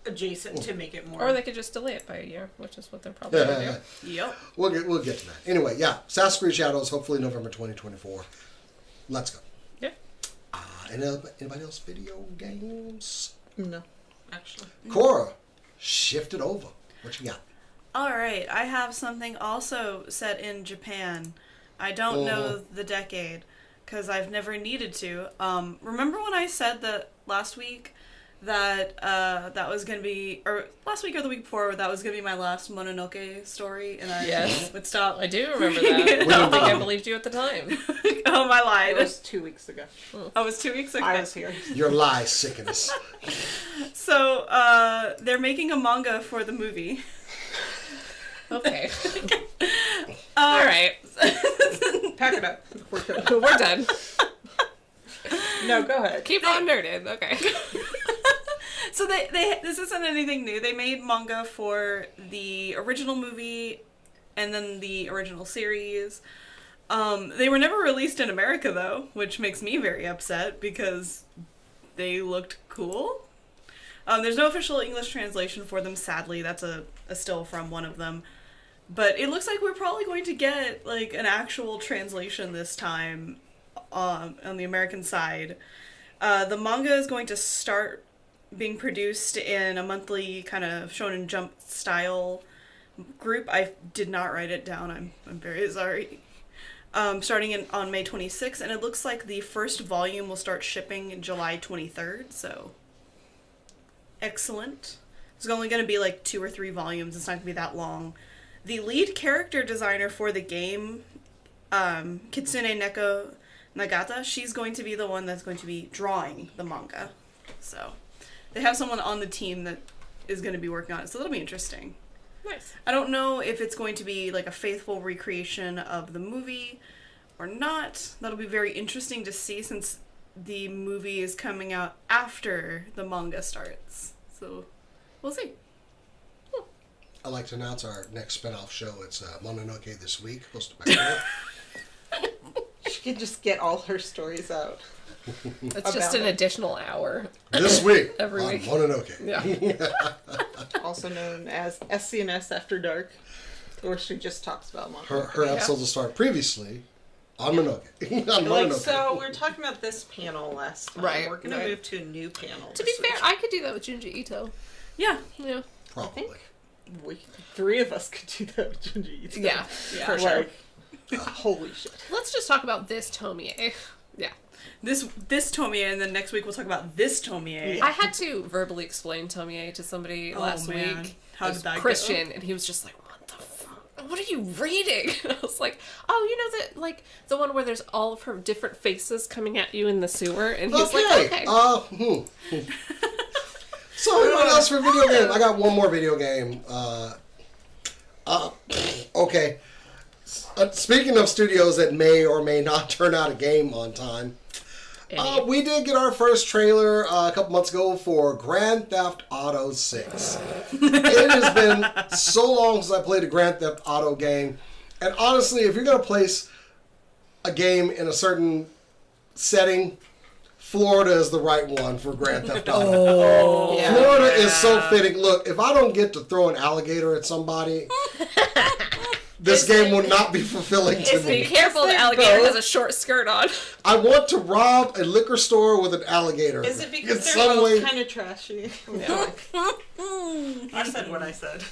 adjacent to make it more. Or they could just delay it by a year, which is what they're probably going to do. Yep. We'll get to that. Anyway, yeah, Assassin's Creed Shadows, hopefully November 2024. Let's go. Yeah. Anybody else video games? No, actually. Cora, shift it over. What you got? All right, I have something also set in Japan. I don't know the decade because I've never needed to. Remember when I said that last week that that was going to be, or last week or the week before, that was going to be my last Mononoke story, and I would stop. I do remember that. I don't think I believed you at the time. Oh, my lied. It was 2 weeks ago. Oh, it was 2 weeks ago. I was here. Your lie sickens. So, they're making a manga for the movie. Okay. All right. pack it up. We're done. No, go ahead. Keep on nerding. Okay. So this isn't anything new. They made manga for the original movie and then the original series. They were never released in America though, which makes me very upset because they looked cool. There's no official English translation for them, sadly. That's a still from one of them. But it looks like we're probably going to get like an actual translation this time on the American side. The manga is going to start being produced in a monthly kind of Shonen Jump style group. I did not write it down. I'm very sorry. Starting on May 26th, and it looks like the first volume will start shipping July 23rd, so excellent. It's only going to be like 2 or 3 volumes. It's not going to be that long. The lead character designer for the game, Kitsune Neko Nagata, she's going to be the one that's going to be drawing the manga. So they have someone on the team that is going to be working on it, so that'll be interesting. Nice. I don't know if it's going to be like a faithful recreation of the movie or not. That'll be very interesting to see since the movie is coming out after the manga starts. So we'll see. I'd like to announce our next spin-off show. It's Mononoke This Week, hosted by Cora. She could just get all her stories out. It's just an additional hour. This week Every on week. Mononoke. Yeah. Also known as SCNS After Dark, where she just talks about manga. Her episodes will start previously on Mononoke. on Like, Mononoke. so we were talking about this panel last time. Right, We're going to right. move to a new panel. To be this fair, week. I could do that with Junji Ito. Yeah. Yeah. Probably. we 3 of us could do that with Junji Ito. Yeah, for Like, sure. holy shit. Let's just talk about this Tomie. Yeah. This Tomie, and then next week we'll talk about this Tomie. I had to verbally explain Tomie to somebody last man. week. How It did was that go? Christian, and he was just like, "What the fuck? What are you reading?" And I was like, "Oh, you know that like the one where there's all of her different faces coming at you in the sewer?" And he's like, "Okay." So anyone else for video game? I got one more video game. Okay. Speaking of studios that may or may not turn out a game on time, we did get our first trailer a couple months ago for Grand Theft Auto 6. It has been so long since I played a Grand Theft Auto game, and honestly, if you're going to place a game in a certain setting, Florida is the right one for Grand Theft Auto. Oh, yeah. Florida is so fitting. Look, if I don't get to throw an alligator at somebody, this game will not be fulfilling to Be me. careful, the alligator has a short skirt on. I want to rob a liquor store with an alligator. Is it In because they're some both way- kind of trashy? Yeah. I said what I said.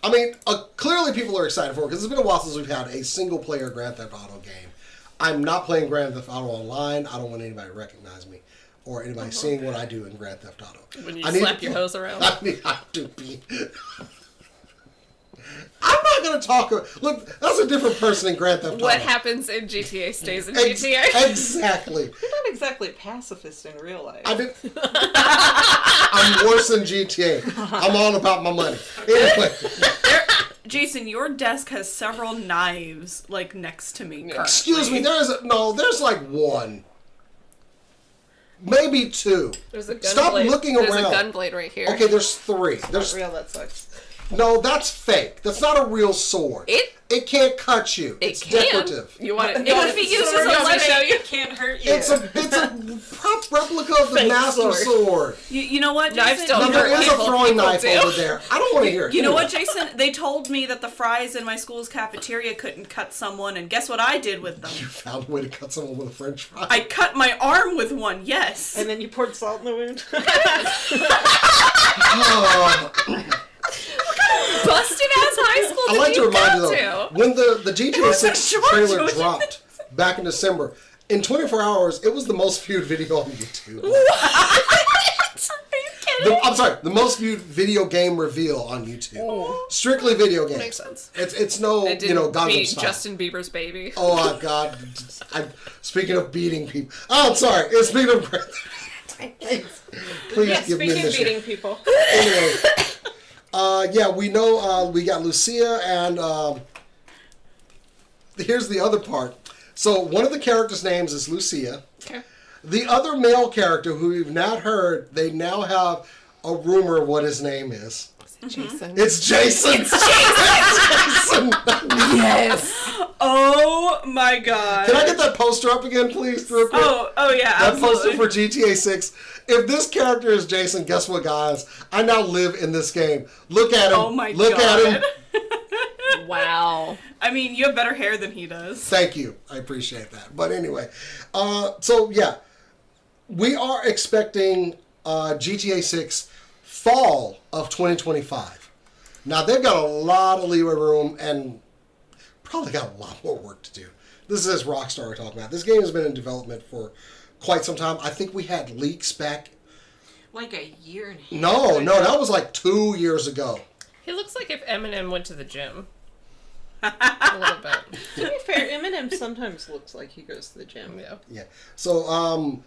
I mean, clearly people are excited for it because it's been a while since we've had a single-player Grand Theft Auto game. I'm not playing Grand Theft Auto online. I don't want anybody to recognize me or anybody seeing what I do in Grand Theft Auto. When you I need slap to- your hose around. I mean, I do be. I'm not going to talk. Look, that's a different person in Grand Theft Auto. What happens in GTA stays in Ex- GTA. Exactly. You're not exactly a pacifist in real life. I did. I'm worse than GTA. I'm all about my money. Anyway, Jason, your desk has several knives like next to me. Currently. excuse me. There's like one, maybe 2. There's a gun Stop blade. looking There's around. a gun blade right here. Okay, there's 3. Not There's real, that sucks. no. That's fake. That's not a real sword. It can't cut you. It It's can. decorative. You want it? No, It could be it's used as sword a doesn't weapon. show you. It can't hurt you. It's a prop replica of the Fake Master sword. Sword. You know what, Jason? Knives don't Now, there hurt is a people. throwing People knife do. over there. I don't want to hear it. You know what, Jason? They told me that the fries in my school's cafeteria couldn't cut someone, and guess what I did with them? You found a way to cut someone with a French fry. I cut my arm with one, yes. And then you poured salt in the wound. Busted ass high school I did like to you remind you go though, to? when the GTA 6 George, trailer George. dropped back in December, in 24 hours, it was the most viewed video on YouTube. Are you kidding? I'm sorry, the most viewed video game reveal on YouTube. Strictly video games. Makes sense. It's no, It didn't Gangnam beat Style. Justin Bieber's baby. Oh my God! Speaking of beating people, I'm sorry. Speaking of, please Yeah, give me speaking a of beating people. Anyway, yeah, we know we got Lucia and here's the other part. So one of the characters' names is Lucia. Okay. The other male character who we've not heard, they now have a rumor of what his name is. Jason. It's Jason. It's Jason. Yes. Oh my god. Can I get that poster up again, please? Real quick? Oh yeah, That absolutely. poster for GTA 6. If this character is Jason, guess what, guys? I now live in this game. Look at him. Oh my Look god. at him. Wow. I mean, you have better hair than he does. Thank you. I appreciate that. But anyway, so yeah, we are expecting GTA 6 fall of 2025. Now, they've got a lot of leeway room and probably got a lot more work to do. This is Rockstar we're talking about. This game has been in development for quite some time. I think we had leaks back. Like a year and a half. No, that was like 2 years ago. He looks like if Eminem went to the gym. A little bit. To be fair, Eminem sometimes looks like he goes to the gym. Yeah. Yeah. So,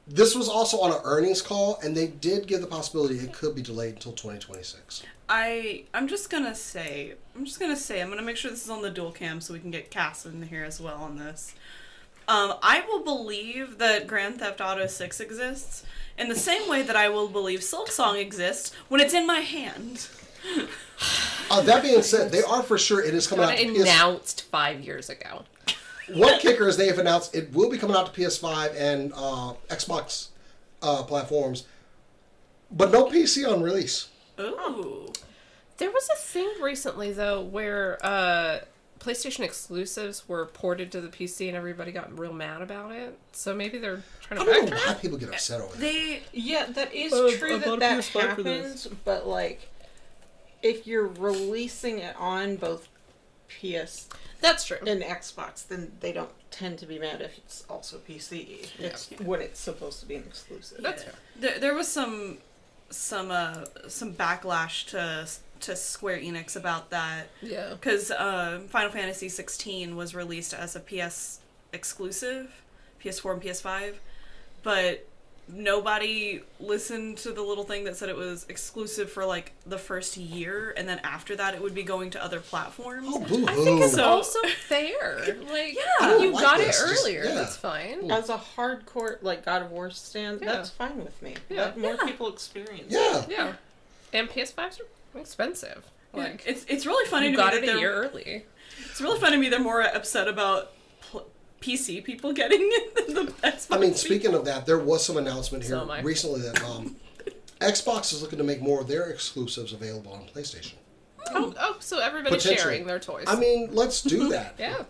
this was also on an earnings call, and they did give the possibility it could be delayed until 2026. I'm just gonna say, I'm gonna make sure this is on the dual cam so we can get Cass in here as well on this. I will believe that Grand Theft Auto 6 exists in the same way that I will believe Silksong exists when it's in my hand. That being said, they are for sure it is coming out Got to PS5. announced 5 years ago. One kicker is they have announced it will be coming out to PS5 and Xbox platforms, but no PC on release. Ooh. There was a thing recently, though, where PlayStation exclusives were ported to the PC and everybody got real mad about it. So maybe they're trying I to don't know backtrack. why people get upset over that. Yeah, that is I true bought a that PS5 for this. happens, but like, if you're releasing it on both PS That's true. and Xbox, then they don't tend to be mad if it's also PC. It's when it's supposed to be an exclusive. That's fair. There was some backlash to Square Enix about that. Yeah. Because Final Fantasy 16 was released as a PS exclusive, PS4 and PS5, but nobody listened to the little thing that said it was exclusive for like the first year, and then after that it would be going to other platforms. Oh, boo-hoo. I think it's So- also fair. Like, Yeah. you like got this. it Just- earlier. yeah. That's fine. As a hardcore like God of War stand, Yeah. that's fine with me. Yeah. Let more Yeah. people experience. Yeah. Yeah. And PS5s are expensive. Like, It's really funny you to got me it that a year early. It's really funny to me they're more upset about PC people getting it than the Xbox. I mean, people. speaking of that, there was some announcement here So am I. recently that Xbox is looking to make more of their exclusives available on PlayStation. Oh, so everybody's Potentially. sharing their toys. I mean, let's do that. yeah.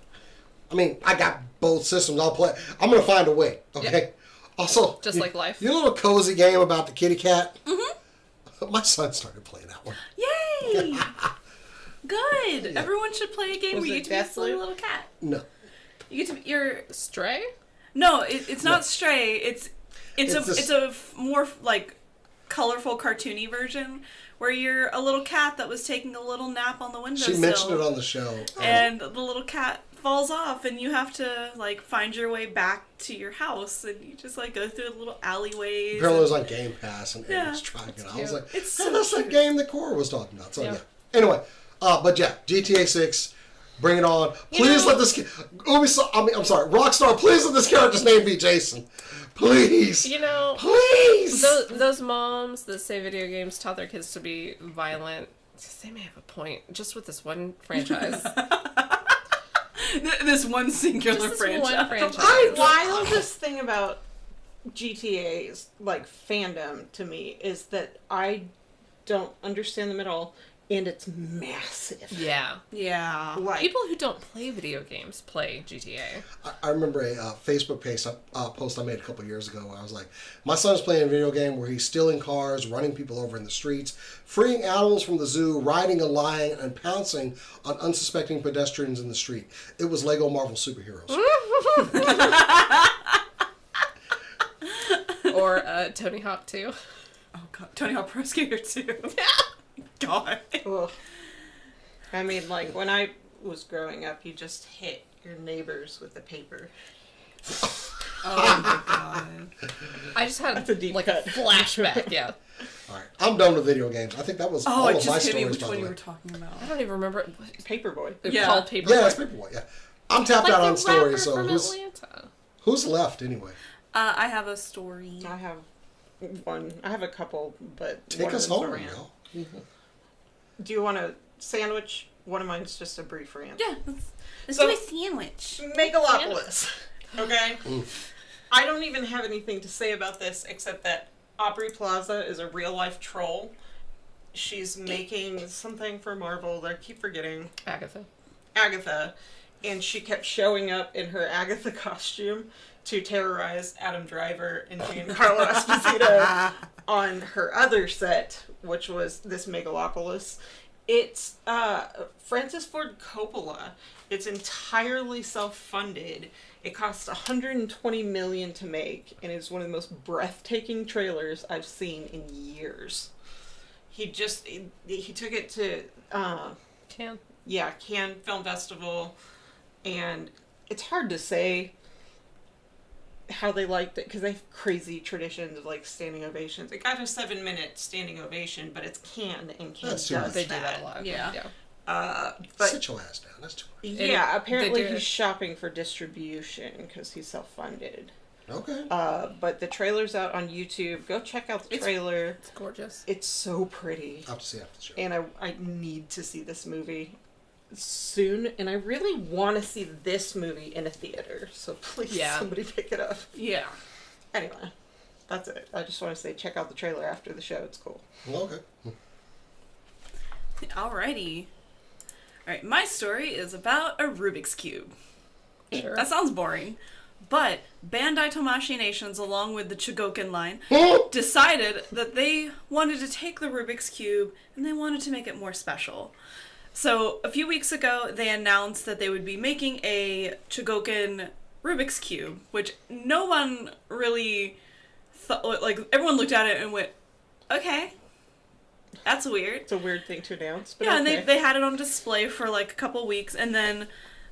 I mean, I got both systems. I'll play. I'm gonna find a way. Okay. Also, Just like life. Your little cozy game about the kitty cat. Mm-hmm. My son started playing that one. Yay! Good. Everyone should play a game Was where you it get to be a silly Deathloop? little cat. No. You get to be your Stray? no. It's not Stray. It's It's this- a more like colorful, cartoony version where you're a little cat that was taking a little nap on the windowsill. She mentioned it on the show. And the little cat falls off, and you have to like find your way back to your house, and you just like go through little alleyways. Apparently it was and- on Game Pass, and Yeah. Eric's trying it. I was cute. like, It's oh, so that's that cute. game that Cora was talking about. So Yeah. yeah. Anyway, but yeah, GTA 6, bring it on. You Please know- let this. I'm sorry, Rockstar. Please let this character's name be Jason. Please. You know, Please. those moms that say video games taught their kids to be violent, they may have a point. Just with this one franchise. This one singular Just this franchise. one franchise. The wildest thing about GTA's like fandom to me is that I don't understand them at all, and it's massive. Yeah. Yeah. Like People who don't play video games play GTA. I remember a Facebook post I made a couple years ago where I was like, my son's playing a video game where he's stealing cars, running people over in the streets, freeing animals from the zoo, riding a lion, and pouncing on unsuspecting pedestrians in the street. It was Lego Marvel Superheroes. Or Tony Hawk 2. Oh god, Tony Hawk Pro Skater 2. God. ugh. I mean, like when I was growing up, you just hit your neighbors with the paper. Oh my god. I just had That's a deep like cut. a flashback, yeah. All right, I'm done with video games. I think that was Oh, all it of my just hit me stories, which by one the you way. were talking about. I don't even remember. Paperboy. It's Yeah. called Paper. Yeah, it's Paperboy, yeah. I'm tapped Like out the on rapper stories, so from Atlanta. who's left anyway? I have a story. I have one. I have a couple, but Take one us of them's a home, rant. Mel. Do you want a sandwich? One of mine's just a brief rant. Yeah, let's So- do a sandwich. Megalopolis. Okay? I don't even have anything to say about this except that Aubrey Plaza is a real life troll. She's making something for Marvel that I keep forgetting. Agatha. And she kept showing up in her Agatha costume to terrorize Adam Driver and Giancarlo Esposito on her other set, which was this Megalopolis. It's Francis Ford Coppola. It's entirely self-funded. It cost $120 million to make, and it's one of the most breathtaking trailers I've seen in years. He took it to Can. Cannes Film Festival, and it's hard to say how they liked it because they have crazy traditions of like standing ovations. It got a 7-minute standing ovation, but it's Cannes, and Cannes That's too does much. They do that a lot. Yeah. But Sit your ass down. That's too much. yeah, apparently they do he's it. shopping for distribution because he's self-funded. Okay. But the trailer's out on YouTube. Go check out the trailer. It's gorgeous. It's so pretty. I'll have to see after the show. And I need to see this movie soon. And I really want to see this movie in a theater. So please, somebody pick it up. Yeah. Anyway, that's it. I just want to say check out the trailer after the show. It's cool. Okay. Alrighty. Alright, my story is about a Rubik's Cube. Sure. That sounds boring. But Bandai Tomashi Nations, along with the Chogokin line, decided that they wanted to take the Rubik's Cube and they wanted to make it more special. So a few weeks ago, they announced that they would be making a Chogokin Rubik's Cube, which no one really thought, like, everyone looked at it and went, okay, that's weird. It's a weird thing to announce. But Yeah, okay. and they had it on display for like a couple weeks, and then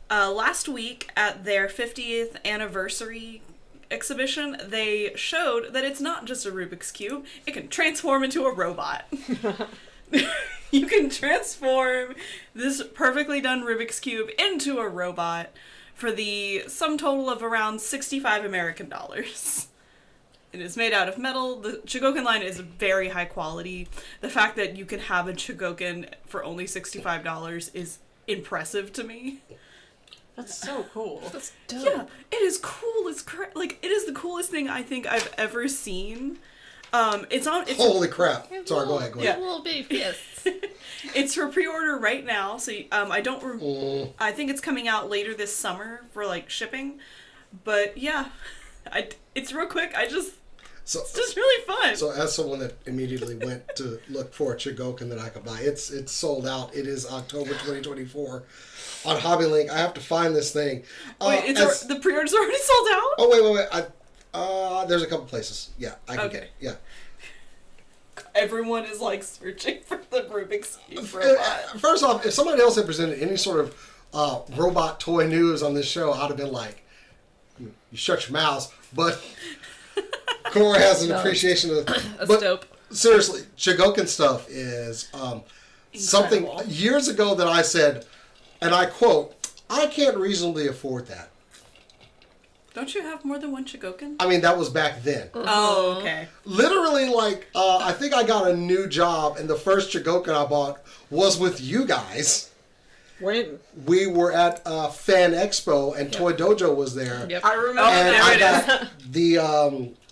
last week at their 50th anniversary exhibition, they showed that it's not just a Rubik's Cube, it can transform into a robot. You can transform this perfectly done Rubik's Cube into a robot for the sum total of around $65 American. It is made out of metal. The Chogokin line is very high quality. The fact that you can have a Chogokin for only $65 is impressive to me. That's so cool. That's dope. Yeah, it is cool. It's like it is the coolest thing I think I've ever seen. It's Holy crap. Sorry, go ahead. Yeah. Little baby fists. It's for pre-order right now. So I think it's coming out later this summer for like shipping. But yeah, it's real quick. It's just really fun. So as someone that immediately went to look for a Chogokin that I could buy, it's sold out. It is October 2024 on Hobby Link. I have to find this thing. Wait, the pre-order's already sold out? Oh, wait. There's a couple places. Yeah, I can get it. Yeah. Everyone is like searching for the Rubik's Cube robot. First off, if somebody else had presented any sort of robot toy news on this show, I'd have been like, you shut your mouths. But Cora has an appreciation of That's dope. Seriously, Chogokin stuff is something years ago that I said, and I quote, I can't reasonably afford that. Don't you have more than one Chogokin? I mean, that was back then. Oh, okay. Literally, like, I think I got a new job, and the first Chogokin I bought was with you guys. When? We were at Fan Expo, and Toy Dojo was there. Yep. I remember And there I it got is. the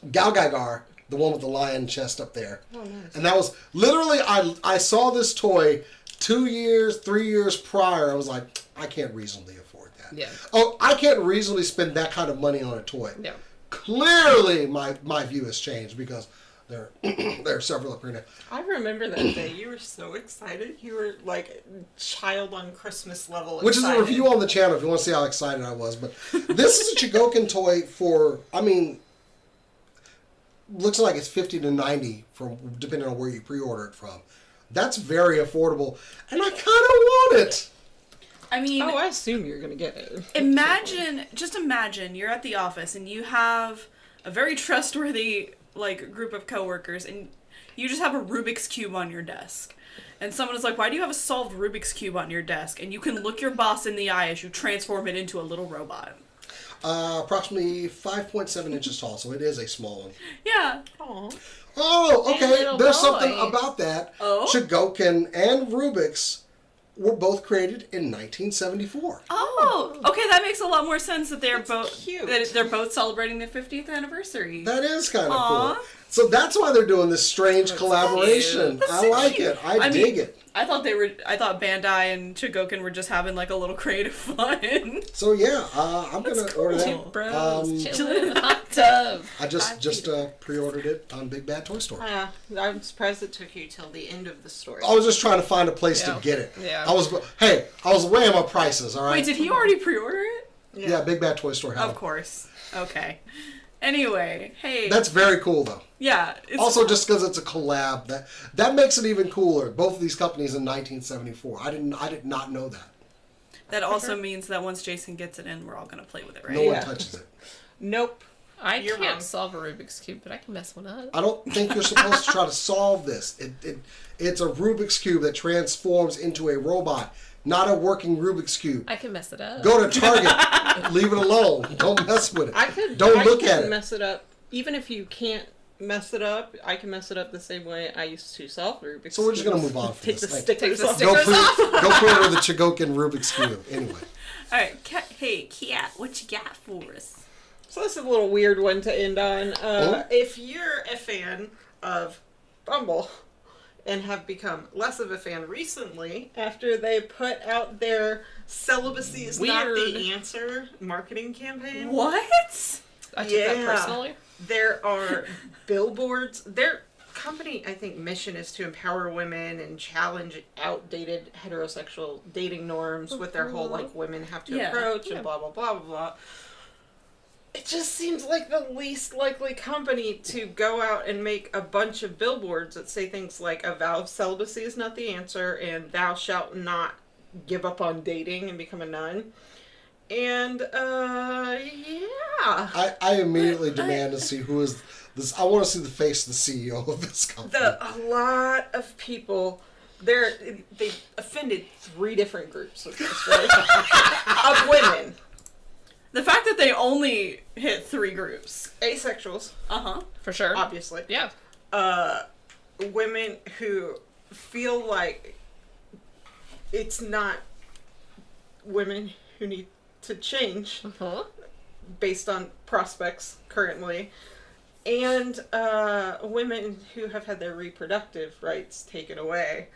Galgaigar, the one with the lion chest up there. Oh, nice. And that was, literally, I saw this toy 3 years prior. I was like, I can't reasonably afford that. Yeah. Oh, I can't reasonably spend that kind of money on a toy. Yeah. Clearly, my view has changed because there are several up here now. I remember that day. You were so excited. You were like child on Christmas level Which is a excited. review on the channel if you want to see how excited I was. But this is a Chogokin toy for, I mean, looks like it's 50 to 90 from depending on where you pre-order it from. That's very affordable, and I kind of want it. I mean, Oh, I assume you're gonna get it. just imagine you're at the office and you have a very trustworthy like group of coworkers, and You just have a Rubik's Cube on your desk. And someone is like, why do you have a solved Rubik's Cube on your desk? And you can look your boss in the eye as you transform it into a little robot. Approximately 5.7 inches tall, so it is a small one. Yeah. Aww. Oh, okay. little There's boy. something about that. Oh? Chogokin and Rubik's were both created in 1974. Oh, okay, that makes a lot more sense that they're both cute. that they're both celebrating their 50th anniversary. That is kind of Aw. cool. So that's why they're doing this strange collaboration. That's I so like cute. it. I dig it. I thought Bandai and Chogokin were just having like a little creative fun. So yeah, I'm gonna order Two that. bros chilling in a hot tub. I just pre-ordered it on Big Bad Toy Store. I'm surprised it took you till the end of the story. I was just trying to find a place Yeah. to get it. Yeah. I was weighing my prices. All right. Wait, did he already pre-order it? Yeah, Big Bad Toy Store had Of it. course. Okay. Anyway, hey. That's very cool though. yeah. It's Also, just because it's a collab, that makes it even cooler. Both of these companies in 1974. I did not know that. that also means that once Jason gets it in, we're all gonna play with it, right? No one Yeah. touches it. Nope. I You're can't wrong. solve a Rubik's Cube, but I can mess one up. I don't think you're supposed to try to solve this. It's a Rubik's Cube that transforms into a robot, not a working Rubik's Cube. I can mess it up. Go to Target. Leave it alone. Don't mess with it. Don't look at it. Mess it up. Even if you can't mess it up, I can mess it up the same way I used to solve Rubik's. So we're just gonna cubes. move on from Take this. the Thank you. stickers the off. stickers. Go pre-order the Chogokin Rubik's Cube. Anyway. All right. Hey, Kat, what you got for us? So this is a little weird one to end on. Oh. If you're a fan of Bumble and have become less of a fan recently after they put out their celibacy is not Weird. the answer marketing campaign. What? I took that Yeah. personally. There are billboards. Their company, I think, mission is to empower women and challenge outdated heterosexual dating norms with their whole, like, women have to Yeah. approach Yeah. and blah, blah, blah, blah, blah. It just seems like the least likely company to go out and make a bunch of billboards that say things like, a vow of celibacy is not the answer, and thou shalt not give up on dating and become a nun. And, yeah. I immediately demand to see who is this. I want to see the face of the CEO of this company. A lot of people, they offended 3 different groups of this, right? Of women. The fact that they only hit 3 groups. Asexuals, For sure. obviously. Yeah. Women who feel like it's not women who need to change Huh? based on prospects currently, and women who have had their reproductive rights taken away.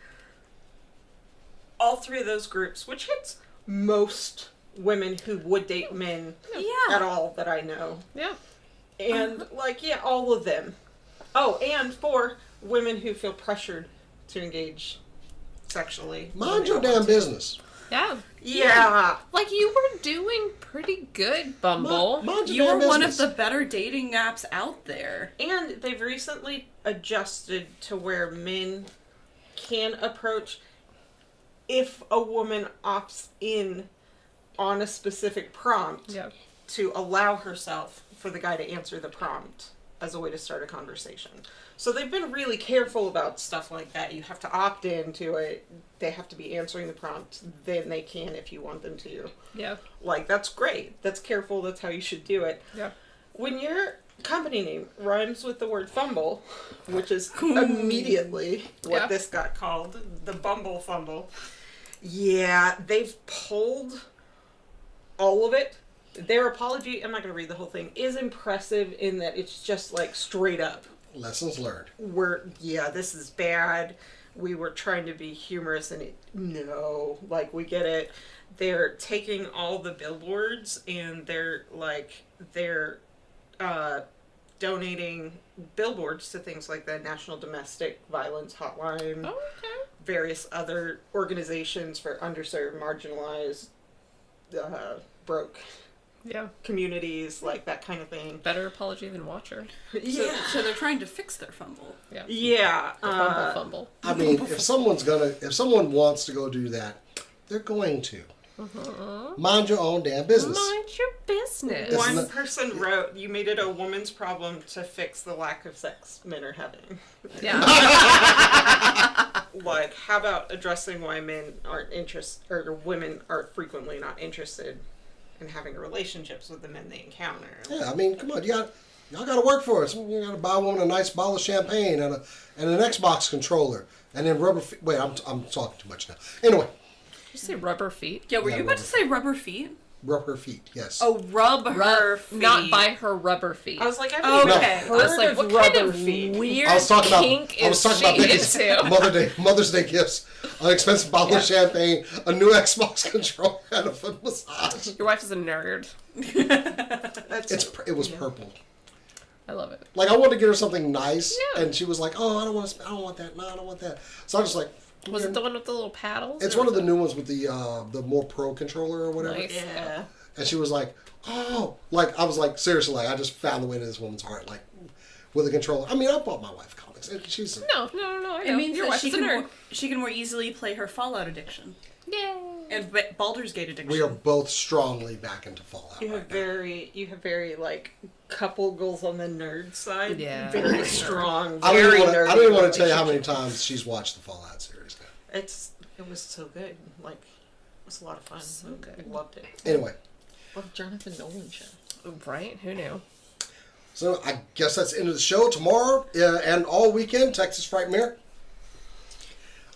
All 3 of those groups, which hits most women who would date men at all that I know. Yeah. And, all of them. Oh, and for women who feel pressured to engage sexually. Mind your damn business. Yeah. Yeah. Like, you were doing pretty good, Bumble. Mind You your are damn one of business. the better dating apps out there. And they've recently adjusted to where men can approach if a woman opts in on a specific prompt Yeah. to allow herself for the guy to answer the prompt as a way to start a conversation. So they've been really careful about stuff like that. You have to opt into it. They have to be answering the prompt. Then they can if you want them to. Yeah. Like, that's great. That's careful. That's how you should do it. Yeah. When your company name rhymes with the word fumble, which is immediately what Yeah. this got called, the Bumble Fumble. Yeah, they've pulled all of it. Their apology, I'm not going to read the whole thing, is impressive in that it's just like straight up. Lessons learned. This is bad. We were trying to be humorous and we get it. They're taking all the billboards and they're donating billboards to things like the National Domestic Violence Hotline, Oh, okay. various other organizations for underserved, marginalized, broke Yeah. communities, like that kind of thing. Better apology than Watcher. So they're trying to fix their fumble. Yeah. Yeah. The Bumble Fumble. I mean, if someone wants to go do that, they're going to. Mind your own damn business. Mind your business. One person wrote, "You made it a woman's problem to fix the lack of sex men are having." Yeah. Like, how about addressing why men aren't interested, or women are frequently not interested in having relationships with the men they encounter? Yeah, I mean, come on, y'all got to work for us. You got to buy a woman a nice bottle of champagne and an Xbox controller, and then rubber feet. Wait, I'm talking too much now. Anyway. Did you say rubber feet? Yeah, were you about to say rubber feet? Rub her feet, yes. Oh, rub her feet. Not by her rubber feet. I was like, I've Okay. never I heard was like, of what rubber kind of feet. weird I was talking about she into? Mother's Day gifts, an expensive bottle of champagne, a new Xbox controller, and a foot massage. Your wife is a nerd. It was purple. I love it. Like, I wanted to get her something nice, Yeah. and she was like, "Oh, I don't want that. No, I don't want that." So I was just like, Was it the one with the little paddles? It's or one of was the new ones with the more pro controller or whatever. Nice. Yeah. And she was like, "Oh," like I was like, seriously, like I just found the way to this woman's heart, like with a controller. I mean, I bought my wife comics, and she's No, I know. It means your that wife she is a can, nerd. she can more easily play her Fallout addiction. Yay. And Baldur's Gate addiction. we are both strongly back into Fallout. You have very like couple goals on the nerd side. Yeah. Very strong. I Very don't nerdy even want to tell you how many relationship. times she's watched the Fallout series now. It was so good. Like, it was a lot of fun. So good. I loved it. Anyway, Love Jonathan Nolan show. Right? Who knew? so I guess that's the end of the show. Tomorrow and all weekend, Texas Frightmare.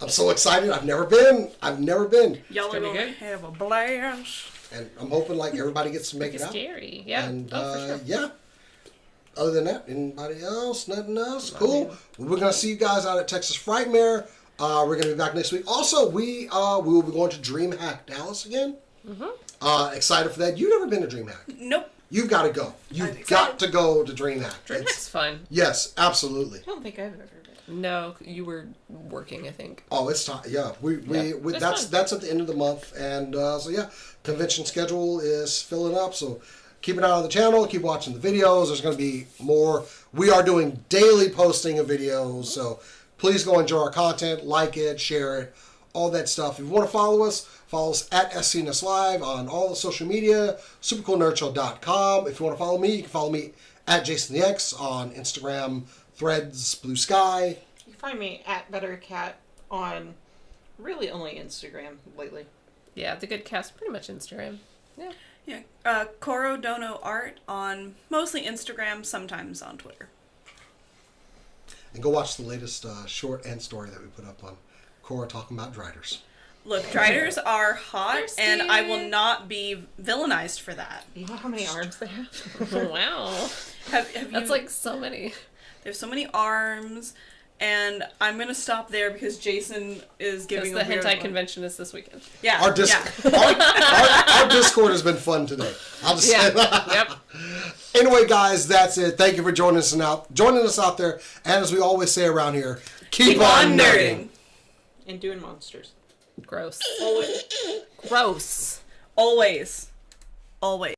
I'm so excited. I've never been. Y'all are gonna be going to good. have a blast. And I'm hoping like everybody gets to make It's it out. scary. Yeah. And for sure. yeah. Other than that, anybody else? Nothing else? Cool. We're gonna see you guys out at Texas Frightmare. We're gonna be back next week. Also, we will be going to DreamHack Dallas again. Mm-hmm. Excited for that. You've never been to DreamHack. Nope. You've got to go. You've got to go to DreamHack. DreamHack's fun. Yes, absolutely. I don't think I've ever been. No, you were working, I think. Oh, it's time. Yeah, we It's that's fun. that's at the end of the month, and so yeah, convention schedule is filling up. So keep an eye on the channel. Keep watching the videos. There's going to be more. We are doing daily posting of videos, so please go enjoy our content, like it, share it, all that stuff. If you want to follow us at SCNS Live on all the social media, supercoolnerdshow.com. If you want to follow me, you can follow me at Jason the X on Instagram, Threads, Blue Sky. You can find me at BetterCat on really only Instagram lately. Yeah, the good cast, pretty much Instagram. Yeah. Yeah. Cora Dono Art on mostly Instagram, sometimes on Twitter. And go watch the latest short and story that we put up on Cora talking about driders. Look, driders are hot, Thirsty. and I will not be villainized for that. You know how many arms they have? Wow. Have you? That's like so many. They have so many arms, and I'm gonna stop there because Jason is Because giving the a weird hentai look. convention is this weekend. Yeah. Our, our Discord has been fun today. I'll just say that. Yep. Anyway, guys, that's it. Thank you for joining us out there. And as we always say around here, keep on nerding. And doing monsters. Gross. Always. Gross. Always. Always.